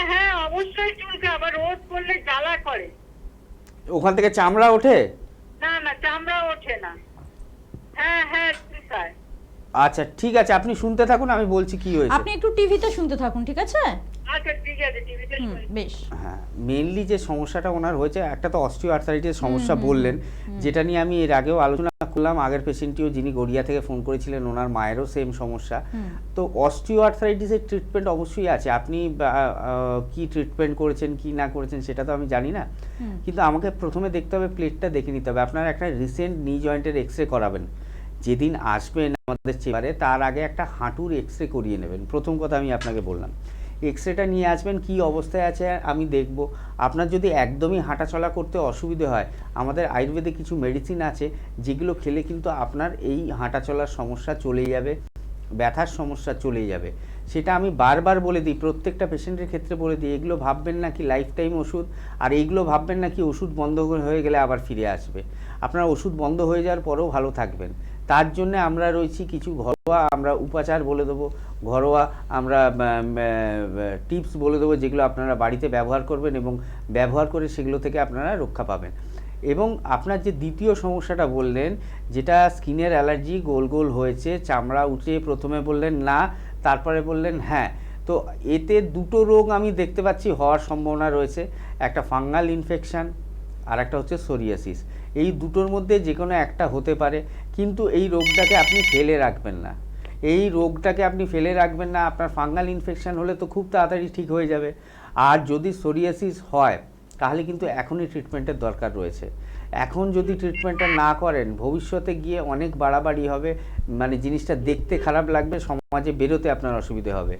হ্যাঁ অবশ্যই চুলকায়, আবার রোদ করলে জ্বালা করে। ওখান থেকে চামড়া ওঠে? না চামড়া ওঠে না। হ্যাঁ চুলকায়। আচ্ছা ঠিক আছে, আপনি শুনতে থাকুন, আমি বলছি কি হয়েছে। আপনি একটু টিভিতে শুনতে থাকুন, ঠিক আছে? আচ্ছা ঠিক আছে, টিভিতে শুনি। বেশ। হ্যাঁ, মেইনলি যে সমস্যাটা ওনার হয়েছে, একটা তো অস্টিও আর্থ্রাইটিস সমস্যা বললেন, যেটা নিয়ে আমি এর আগেও আলোচনা করলাম। আগের পেশেন্টটিও যিনি গড়িয়া থেকে ফোন করেছিলেন, ওনার মায়েরও সেম সমস্যা। তো অস্টিও আর্থ্রাইটিসের ট্রিটমেন্ট অবশ্যই আছে। আপনি কি ট্রিটমেন্ট করেছেন কি না করেছেন সেটা তো আমি জানি না, কিন্তু আমাকে প্রথমে দেখতে হবে, প্লেটটা দেখে নিতে হবে। আপনার একটা রিসেন্ট নি জয়েন্টের এক্সরে করাবেন। যেদিন আসবেন আমাদের চেম্বারে তার আগে একটা হাঁটুর এক্সরে করিয়ে নেবেন। প্রথম কথা আমি আপনাকে বললাম, এক্সরেটা নিয়ে আসবেন, কি অবস্থায় আছে আমি দেখব। আপনার যদি একদমই হাঁটাচলা করতে অসুবিধে হয়, আমাদের আয়ুর্বেদে কিছু মেডিসিন আছে যেগুলো খেলে কিন্তু আপনার এই হাঁটাচলার সমস্যা চলে যাবে, ব্যথার সমস্যা চলে যাবে। সেটা আমি বারবার বলে দিই, প্রত্যেকটা পেশেন্টের ক্ষেত্রে বলে দিই। এগুলো ভাববেন না কি লাইফ টাইম ওষুধ, আর এইগুলো ভাববেন না কি ওষুধ বন্ধ হয়ে গেলে আবার ফিরে আসবে। আপনার ওষুধ বন্ধ হয়ে যাওয়ার পরেও ভালো থাকবেন। তার জন্য আমরা রয়েছি কিছু ঘরোয়া, আমরা উপাচার বলে দেবো, ঘরোয়া আমরা টিপস বলে দেবো, যেগুলো আপনারা বাড়িতে ব্যবহার করবেন এবং ব্যবহার করে সেগুলো থেকে আপনারা রক্ষা পাবেন। এবং আপনার যে দ্বিতীয় সমস্যাটা বললেন, যেটা স্কিনের অ্যালার্জি, গোল গোল হয়েছে, চামড়া উঠে, প্রথমে বললেন না, তারপরে বললেন হ্যাঁ। তো এতে দুটো রোগ আমি দেখতে পাচ্ছি হওয়ার সম্ভাবনা রয়েছে, একটা ফাঙ্গাল ইনফেকশান আর একটা হচ্ছে সোরিয়াসিস। এই দুটোর মধ্যে যে কোনো একটা হতে পারে, কিন্তু এই রোগটাকে আপনি ফেলে রাখবেন না। আপনার ফাঙ্গাল ইনফেকশান হলে তো খুব তাড়াতাড়ি ঠিক হয়ে যাবে, আর যদি সোরিয়াসিস হয় তাহলে কিন্তু এখনই ট্রিটমেন্টের দরকার রয়েছে। এখন যদি ট্রিটমেন্টটা না করেন, ভবিষ্যতে গিয়ে অনেক বাড়াবাড়ি হবে, মানে জিনিসটা দেখতে খারাপ লাগবে, সমাজে বেরোতে আপনার অসুবিধে হবে।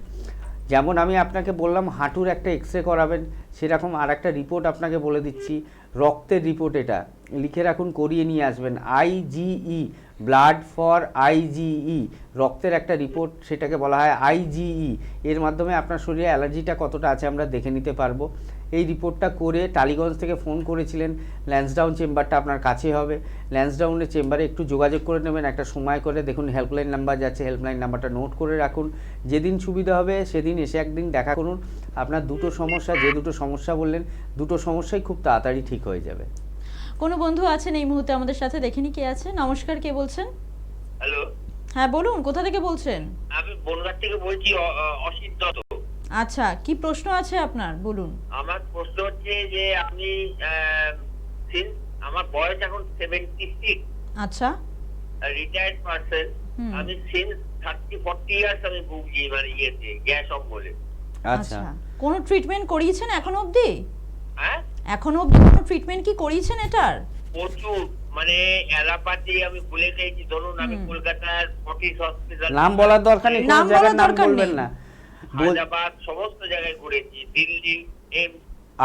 যেমন আমি আপনাকে বললাম হাঁটুর একটা এক্সরে করাবেন, সেরকম আর একটা রিপোর্ট আপনাকে বলে দিচ্ছি, রক্তের রিপোর্ট, এটা লিখে রাখুন, করিয়ে নিয়ে আসবেন। IgE, ব্লাড ফর IgE, রক্তের একটা রিপোর্ট, সেটাকে বলা হয় IgE। এর মাধ্যমে আপনার শরীরে অ্যালার্জিটা কতটা আছে আমরা দেখে নিতে পারবো। এই রিপোর্টটা করে টালিগঞ্জ থেকে ফোন করেছিলেন, ল্যান্সডাউন চেম্বারটা আপনার কাছে হবে, ল্যান্সডাউনের চেম্বারে একটু যোগাযোগ করে নেবেন একটা সময় করে। দেখুন হেল্পলাইন নাম্বার যাচ্ছে, হেল্পলাইন নাম্বারটা নোট করে রাখুন। যেদিন সুবিধা হবে সেদিন এসে একদিন দেখা করুন। আপনার দুটো সমস্যা, যে দুটো সমস্যা বললেন, দুটো সমস্যাই খুব তাড়াতাড়ি ঠিক হয়ে যাবে। কোনো বন্ধু আছেন এই মুহূর্তে আমাদের সাথে, দেখিনি কে আছে। নমস্কার, কে বলছেন? হ্যালো, হ্যাঁ বলুন, কোথা থেকে বলছেন? আমি বনগাঁ থেকে বলছি, অসিত দত্ত। আচ্ছা, কি প্রশ্ন আছে আপনার, বলুন। আমার প্রশ্ন হচ্ছে যে আপনি আমার বয়স এখন 76, আচ্ছা, রিটায়ার্ড পারসন। আমি সিন্স 30-40 ইয়ার্স আমি ভুগছি মানে ইয়েতে গ্যাস অম্বলে। আচ্ছা, কোনো ট্রিটমেন্ট করিয়েছেন এখনো অবধি? হ্যাঁ, এখনো অবধি কোনো ট্রিটমেন্ট কি করিয়েছেন এটার? প্রচুর, মানে এলাপাতি আমি ভুলে গেছি। ধরুন আমি কলকাতার ফর্টিস হসপিটাল, নাম বলার দরকার নেই, কোনো জায়গার নাম বলবেন না। হায়দ্রাবাদ সমস্ত জায়গায় ঘুরেছি, দিল্লি,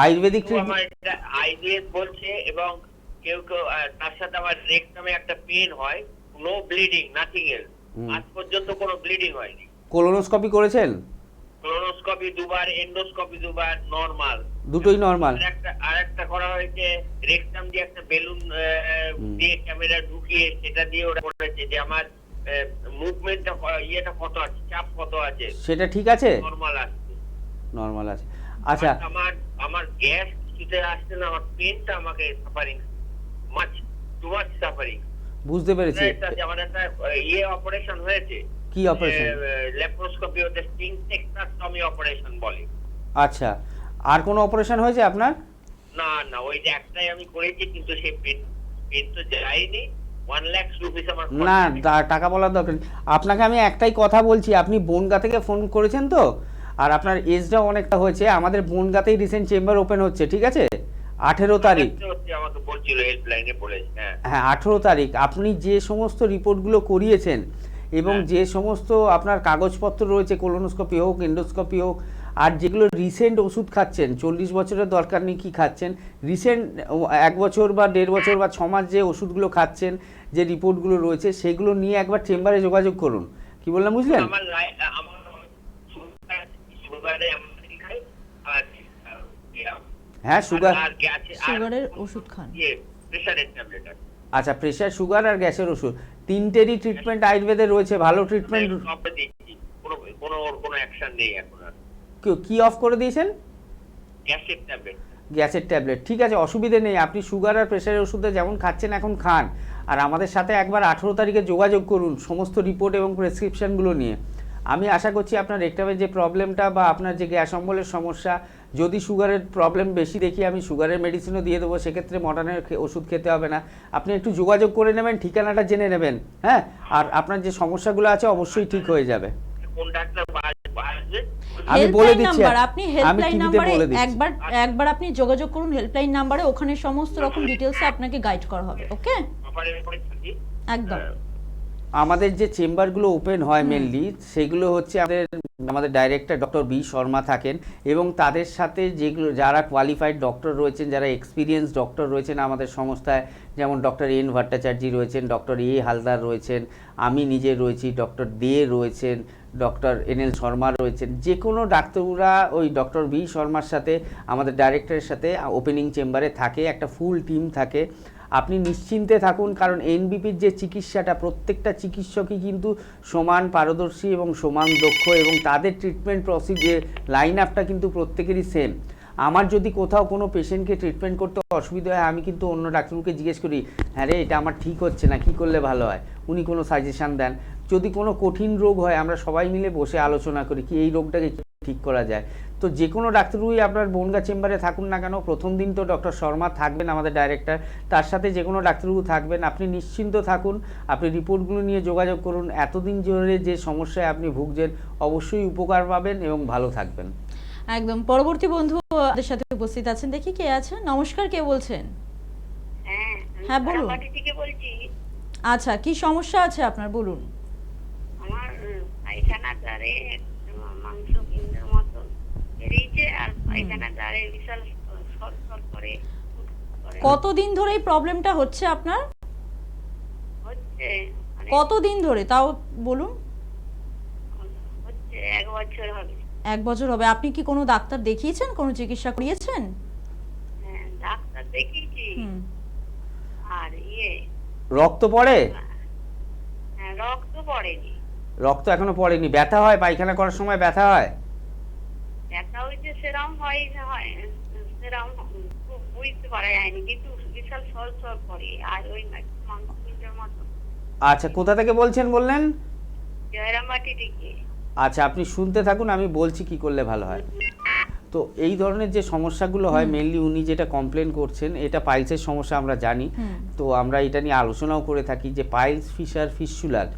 আয়ুর্বেদিক আমার একটা আইবিএস বলছে, এবং কেউ কেউ তার সাথে আমার রেকটামে একটা পেন হয়, নো ব্লিডিং, নাথিং এলস। আজ পর্যন্ত কোনো ব্লিডিং হয়নি। কোলোনোস্কোপি করেছেন? কোলোনোস্কোপি দুবার, এন্ডোস্কোপি দুবার, নরমাল, দুটোই নরমাল। আরেকটা করা হয়েছে রেকটাম দিয়ে একটা বেলুন দিয়ে ক্যামেরা ঢুকিয়ে সেটা দিয়ে ওরা করেছে যে আমার মুভমেন্টটা ইয়েটা কত আছে, চাপ কত আছে। সেটা ঠিক আছে? নরমাল আছে, নরমাল আছে। আচ্ছা, আমার গ্যাস কিছুতে আসছে না, আমার পেনটা আমাকে সাফারিং, মাছ টু মাছ সাফারিং। বুঝতে পেরেছি। আমার একটা অপারেশন হয়েছে। কি অপারেশন? ল্যাপ্রোস্কোপি, ওটা স্ফিংক্টেক্টমি অপারেশন বলে। আচ্ছা, আর কোনো অপারেশন হয়েছে আপনার? না না, ওইটা একটাই আমি করেছি, কিন্তু সেই পেন তো যায়নি। 1 লাখ রুপিস আমার। না, টাকা বলার দরকার নেই। আপনাকে আমি একটাই কথা বলছি, আপনি বনগাঁ থেকে ফোন করেছেন তো, আর আপনার এজটাও অনেকটা হয়েছে। আমাদের বনগাঁতেই রিসেন্ট চেম্বার ওপেন হচ্ছে, ঠিক আছে? 18 তারিখ। আমাকে বলছিল হেল্পলাইনে বলেছে। হ্যাঁ, 18 তারিখ। আপনি যে সমস্ত রিপোর্টগুলো করিয়েছেন এবং যে সমস্ত আপনার কাগজপত্র রয়েছে, কোলোনোস্কোপি হোক, এন্ডোস্কোপি হোক, আর যেগুলো রিসেন্ট ওষুধ খাচ্ছেন, 40 বছরের দরকার নেই কি খাচ্ছেন, রিসেন্ট 1 বছর বা 1.5 বছর বা 6 মাস যে ওষুধগুলো খাচ্ছেন, যে রিপোর্টগুলো রয়েছে, সেগুলো নিয়ে একবার চেম্বারে যোগাযোগ করুন। কি বললাম বুঝলেন? হ্যাঁ, সুগারের ওষুধ খান। আচ্ছা, প্রেশার, সুগার আর গ্যাসের ওষুধ, তিনটেরই ট্রিটমেন্ট আয়ুর্বেদে রয়েছে, ভালো ট্রিটমেন্ট। কি অফ করে দিয়েছেন? গ্যাসের ট্যাবলেট। ঠিক আছে, অসুবিধে নেই। আপনি সুগার আর প্রেশারের ওষুধে যেমন খাচ্ছেন এখন খান, আর আমাদের সাথে একবার 18 তারিখে যোগাযোগ করুন সমস্ত রিপোর্ট এবং প্রেসক্রিপশনগুলো নিয়ে। আমি আশা করছি আপনার রেকটামের যে প্রবলেমটা বা আপনার যে গ্যাস অম্বলের সমস্যা, যদি সুগারের প্রবলেম বেশি দেখি আমি সুগারের মেডিসিনও দিয়ে দেবো, সেক্ষেত্রে মডার্নের ওষুধ খেতে হবে না। আপনি একটু যোগাযোগ করে নেবেন, ঠিকানাটা জেনে নেবেন, হ্যাঁ, আর আপনার যে সমস্যাগুলো আছে অবশ্যই ঠিক হয়ে যাবে। আমি বলে দিচ্ছি, আপনি হেল্পলাইন নাম্বারে একবার আপনি যোগাযোগ করুন, হেল্পলাইন নাম্বারে, ওখানে সমস্ত রকম ডিটেইলসে আপনাকে গাইড করা হবে। ওকে, একদম। আমাদের যে চেম্বারগুলো ওপেন হয় মেনলি, সেগুলো হচ্ছে আমাদের ডাইরেক্টর ডক্টর বি শর্মা থাকেন, এবং তাদের সাথে যেগুলো যারা কোয়ালিফাইড ডক্টর রয়েছেন, যারা এক্সপিরিয়েন্স ডক্টর রয়েছেন আমাদের সংস্থায়, যেমন ডক্টর এন ভট্টাচার্য রয়েছেন, ডক্টর এ হালদার রয়েছেন, আমি নিজে রয়েছি, ডক্টর দে রয়েছেন, ডক্টর এন.এল. শর্মা রয়েছেন। যে কোনো ডাক্তাররা ওই ডক্টর বি শর্মার সাথে, আমাদের ডাইরেক্টরের সাথে ওপেনিং চেম্বারে থাকে, একটা ফুল টিম থাকে। আপনি নিশ্চিন্তে থাকুন, কারণ এনবিপির যে চিকিৎসাটা, প্রত্যেকটা চিকিৎসকই কিন্তু সমান পারদর্শী এবং সমান দক্ষ, এবং তাদের ট্রিটমেন্ট প্রসিডিওর লাইন আপটা কিন্তু প্রত্যেকেরই সেম। আমার যদি কোথাও কোনো পেশেন্টকে ট্রিটমেন্ট করতে অসুবিধা হয়, আমি কিন্তু অন্য ডাক্তারকে জিজ্ঞেস করি, হ্যাঁ রে, এটা আমার ঠিক হচ্ছে না, কী করলে ভালো হয়, উনি কোনো সাজেশান দেন। যদি কোনো কঠিন রোগ হয়, আমরা সবাই মিলে বসে আলোচনা করি কি এই রোগটাকে ঠিক করা যায়। তো যে কোনো ডাক্তারই আপনার বনগাঁ চেম্বারে থাকুন না কেন, প্রথম দিন তো ডক্টর শর্মা থাকবেন আমাদের ডাইরেক্টর, তার সাথে যে কোনো ডাক্তারবাবু থাকবেন। আপনি নিশ্চিন্ত থাকুন, আপনি রিপোর্টগুলো নিয়ে যোগাযোগ করুন। এতদিন ধরে যে সমস্যায় আপনি ভুগছেন, অবশ্যই উপকার পাবেন এবং ভালো থাকবেন। একদম। পরবর্তী বন্ধু আমাদের সাথে উপস্থিত আছেন, দেখি কে আছে। নমস্কার, কে বলছেন? হ্যাঁ বলুন। আচ্ছা, কি সমস্যা আছে আপনার, বলুন। আমার পায়খানা দ্বারে মাংস কিন্দের মতো বেরিয়েছে, আর পায়খানা দ্বারে বিশাল সরসর করে। কতদিন ধরে এই প্রবলেমটা হচ্ছে আপনার? হচ্ছে কতদিন ধরে তাও বলুন। হচ্ছে 1 বছর হবে। 1 বছর হবে। আপনি কি কোনো ডাক্তার দেখিয়েছেন, কোনো চিকিৎসা করিয়েছেন? হ্যাঁ, ডাক্তার দেখিয়েছি। আর রক্ত পড়ে? হ্যাঁ, রক্ত পড়েনি। রক্ত এখনো পড়েনি। ব্যথা হয়? পায়খানা করার সময় ব্যথা হয়? দেখা হয়েছে সেরকম হয়, সেরকম খুব বুঝতে পারা যায়নি, কিন্তু বিশাল সল সল পড়ে আর ওই মাংসের মতো। আচ্ছা, কোথা থেকে বলছেন বললেন? জয়রামবাটি থেকে। আচ্ছা, আপনি শুনতে থাকুন, আমি বলছি কি করলে ভালো হয়। তো এই ধরনের যে সমস্যাগুলো হয়, মেনলি উনি যেটা কমপ্লেন করছেন, এটা পাইলসের সমস্যা আমরা জানি। তো আমরা এটা নিয়ে আলোচনাও করে থাকি যে পাইলস, ফিশার, ফিস্চুলার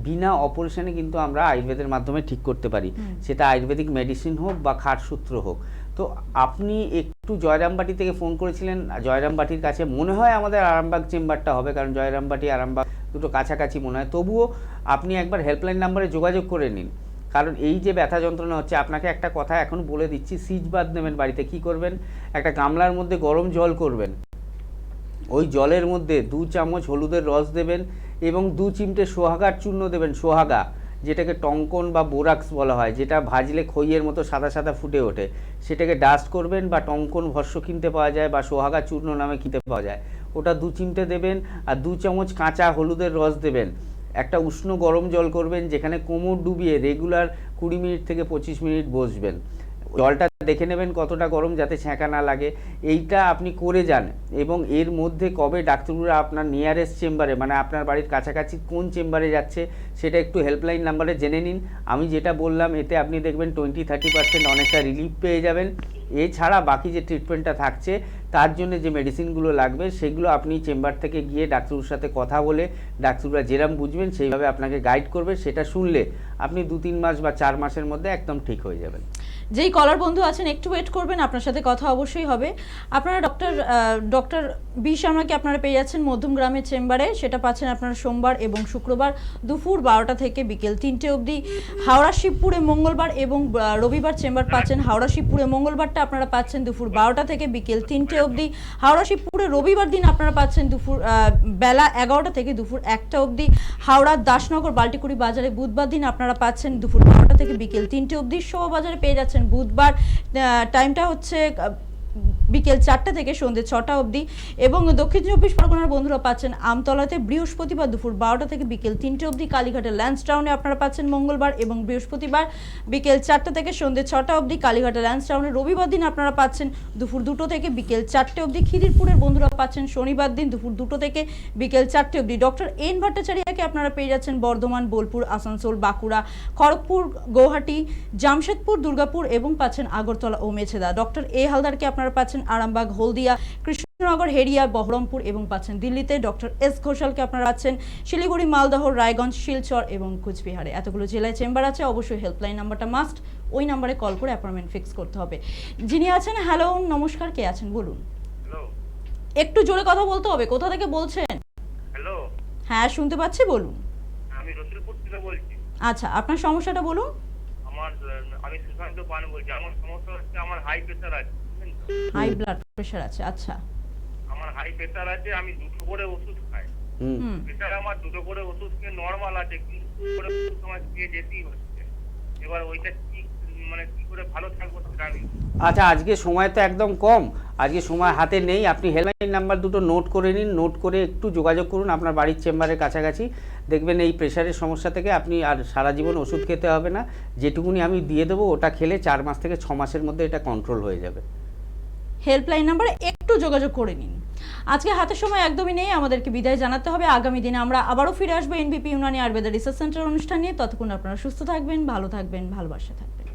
বিনা অপারেশনে কিন্তু আমরা আয়ুর্বেদের মাধ্যমে ঠিক করতে পারি, সেটা আয়ুর্বেদিক মেডিসিন হোক বা খাটসূত্র হোক। তো আপনি একটু জয়রামবাটি থেকে ফোন করেছিলেন, জয়রামবাটির কাছে মনে হয় আমাদের আরামবাগ চেম্বারটা হবে, কারণ জয়রামবাটি আরামবাগ দুটো কাছাকাছি মনে হয়। তবুও আপনি একবার হেল্পলাইন নাম্বারে যোগাযোগ করে নিন, কারণ এই যে ব্যথা যন্ত্রণা হচ্ছে, আপনাকে একটা কথা এখন বলে দিচ্ছি, সিজ বাদ নেবেন বাড়িতে। কি করবেন? একটা গামলার মধ্যে গরম জল করবেন, ওই জলের মধ্যে 2 চামচ হলুদের রস দেবেন এবং 2 চিমটে সোহাগার চূর্ণ দেবেন। সোহাগা, যেটাকে টঙ্কন বা বোরাক্স বলা হয়, যেটা ভাজলে খইয়ের মতো সাদা সাদা ফুটে ওঠে, সেটাকে ডাস্ট করবেন, বা টঙ্কন ভস্য কিনতে পাওয়া যায় বা সোহাগা চূর্ণ নামে কিনতে পাওয়া যায়, ওটা 2 চিমটে দেবেন। আর 2 চামচ কাঁচা হলুদের রস দেবেন। একটা উষ্ণ গরম জল করবেন, যেখানে কোমর ডুবিয়ে রেগুলার 20 মিনিট থেকে 25 মিনিট বসবেন। জলটা দেখে নেবেন কতটা গরম, যাতে ছ্যাঁকা না লাগে। এইটা আপনি করে যান, এবং এর মধ্যে কবে ডাক্তাররা আপনার নিয়ারেস্ট চেম্বারে, মানে আপনার বাড়ির কাছাকাছি কোন চেম্বারে যাচ্ছে, সেটা একটু হেল্পলাইন নাম্বারে জেনে নিন। আমি যেটা বললাম, এতে আপনি দেখবেন 20-30% অনেকটা রিলিফ পেয়ে যাবেন। এছাড়া বাকি যে ট্রিটমেন্টটা থাকছে, তার জন্য যে মেডিসিনগুলো লাগবে, সেগুলো আপনি চেম্বার থেকে গিয়ে ডাক্তারের সাথে কথা বলে, ডাক্তাররা যেরকম বুঝবেন সেইভাবে আপনাকে গাইড করবে। সেটা শুনলে আপনি 2-3 মাস বা 4 মাসের মধ্যে একদম ঠিক হয়ে যাবেন। যেই কলার বন্ধু আছেন, একটু ওয়েট করবেন, আপনার সাথে কথা অবশ্যই হবে। আপনারা ডক্টর বি শর্মাকে আপনারা পেয়ে যাচ্ছেন মধ্যম গ্রামের চেম্বারে। সেটা পাচ্ছেন আপনারা সোমবার এবং শুক্রবার দুপুর 12টা থেকে বিকেল 3টে অবধি। হাওড়া শিবপুরে মঙ্গলবার এবং রবিবার চেম্বার পাচ্ছেন। হাওড়া শিবপুরে মঙ্গলবারটা আপনারা পাচ্ছেন দুপুর 12টা থেকে বিকেল 3টে অবধি। হাওড়া শিবপুরে রবিবার দিন আপনারা পাচ্ছেন দুপুর বেলা 11টা থেকে দুপুর 1টা অবধি। হাওড়া দাসনগর বাল্টিকুড়ি বাজারে বুধবার দিন আপনারা পাচ্ছেন দুপুর 12টা থেকে বিকেল 3টে অবধি। শোভা বাজারে পেয়ে যাচ্ছেন বুধবার, টাইমটা হচ্ছে বিকেল 4টা থেকে সন্ধ্যে 6টা অবধি। এবং দক্ষিণ 24 পরগনার বন্ধুরা পাচ্ছেন আমতলাতে বৃহস্পতিবার দুপুর 12টা থেকে বিকেল 3টে অবধি। কালীঘাটের ল্যান্সটাউনে আপনারা পাচ্ছেন মঙ্গলবার এবং বৃহস্পতিবার বিকেল 4টা থেকে সন্ধ্যে 6টা অবধি। কালীঘাটের ল্যান্সটাউনে রবিবার দিন আপনারা পাচ্ছেন দুপুর 2টো থেকে বিকেল 4টে অবধি। খিদিরপুরের বন্ধুরা পাচ্ছেন শনিবার দিন দুপুর 2টো থেকে বিকেল 4টে অবধি। ডক্টর এন ভট্টাচার্যকে আপনারা পেয়ে যাচ্ছেন বর্ধমান, বোলপুর, আসানসোল, বাঁকুড়া, খড়গপুর, গৌহাটি, জামশেদপুর, দুর্গাপুর এবং পাচ্ছেন আগরতলা ও মেছেদা। ডক্টর এ হালদারকে আপনারা পাচ্ছেন আরামবাগ, হলদিয়া, কৃষ্ণনগর, হেরিয়া, বহরমপুর এবং পাচ্ছেন দিল্লিতে। ডক্টর এস ঘোষালকে আপনারা পাচ্ছেন শিলিগুড়ি, মালদহ, রায়গঞ্জ, শিলচর এবং কুচবিহারে। এতগুলো জেলায় চেম্বার আছে। অবশ্যই হেল্পলাইন নাম্বারটা মাস্ট, ওই নাম্বারে কল করে অ্যাপয়েন্টমেন্ট ফিক্স করতে হবে। যিনি আছেন, হ্যালো নমস্কার, কে আছেন বলুন? হ্যালো, একটু জোরে কথা বলতে হবে। কোথা থেকে বলছেন? হ্যালো, হ্যাঁ শুনতে পাচ্ছি, বলুন। আমি রসুলপুর থেকে বলছি। আচ্ছা, আপনার সমস্যাটা বলুন। আমি সুশান্ত পান বলছি। আমার সমস্যা হচ্ছে, আমার হাই প্রেসার আছে। হাই ব্লাড প্রেশার আছে। আচ্ছা, আমার হাই প্রেসার আছে, আমি 2টো করে ওষুধ খাই। প্রেসার আমার 2টো করে ওষুধ খেয়ে নর্মাল আছে, কিন্তু করে সময় খেয়ে যেতেই হচ্ছে। এবার ওইটা কি করে ভালো থাকবো সেটা আমি। আচ্ছা, আজকে সময় তো একদম কম, আজকে সময় হাতে নেই। আপনি হেল্পলাইন নাম্বার দুটো নোট করে নিন, নোট করে একটু যোগাযোগ করুন আপনার বাড়ির চেম্বারের কাছাকাছি। দেখবেন এই প্রেশারের সমস্যা থেকে আপনি আর সারা জীবন ওষুধ খেতে হবে না। যেটুকুনি আমি দিয়ে দেবো, ওটা খেলে 4 মাস থেকে 6 মাসের মধ্যে এটা কন্ট্রোল হয়ে যাবে। হেল্পলাইন নাম্বারে একটু যোগাযোগ করে নিন। আজকে হাতে সময় একদমই নেই, আমাদেরকে বিদায় জানাতে হবে। আগামী দিনে আমরা আবারও ফিরে আসবো এনবিপি ইউনানি আয়ুর্বেদ রিসার্চ সেন্টার অনুষ্ঠান নিয়ে। ততক্ষণ আপনারা সুস্থ থাকবেন, ভালো থাকবেন, ভালোবাসা থাকবেন।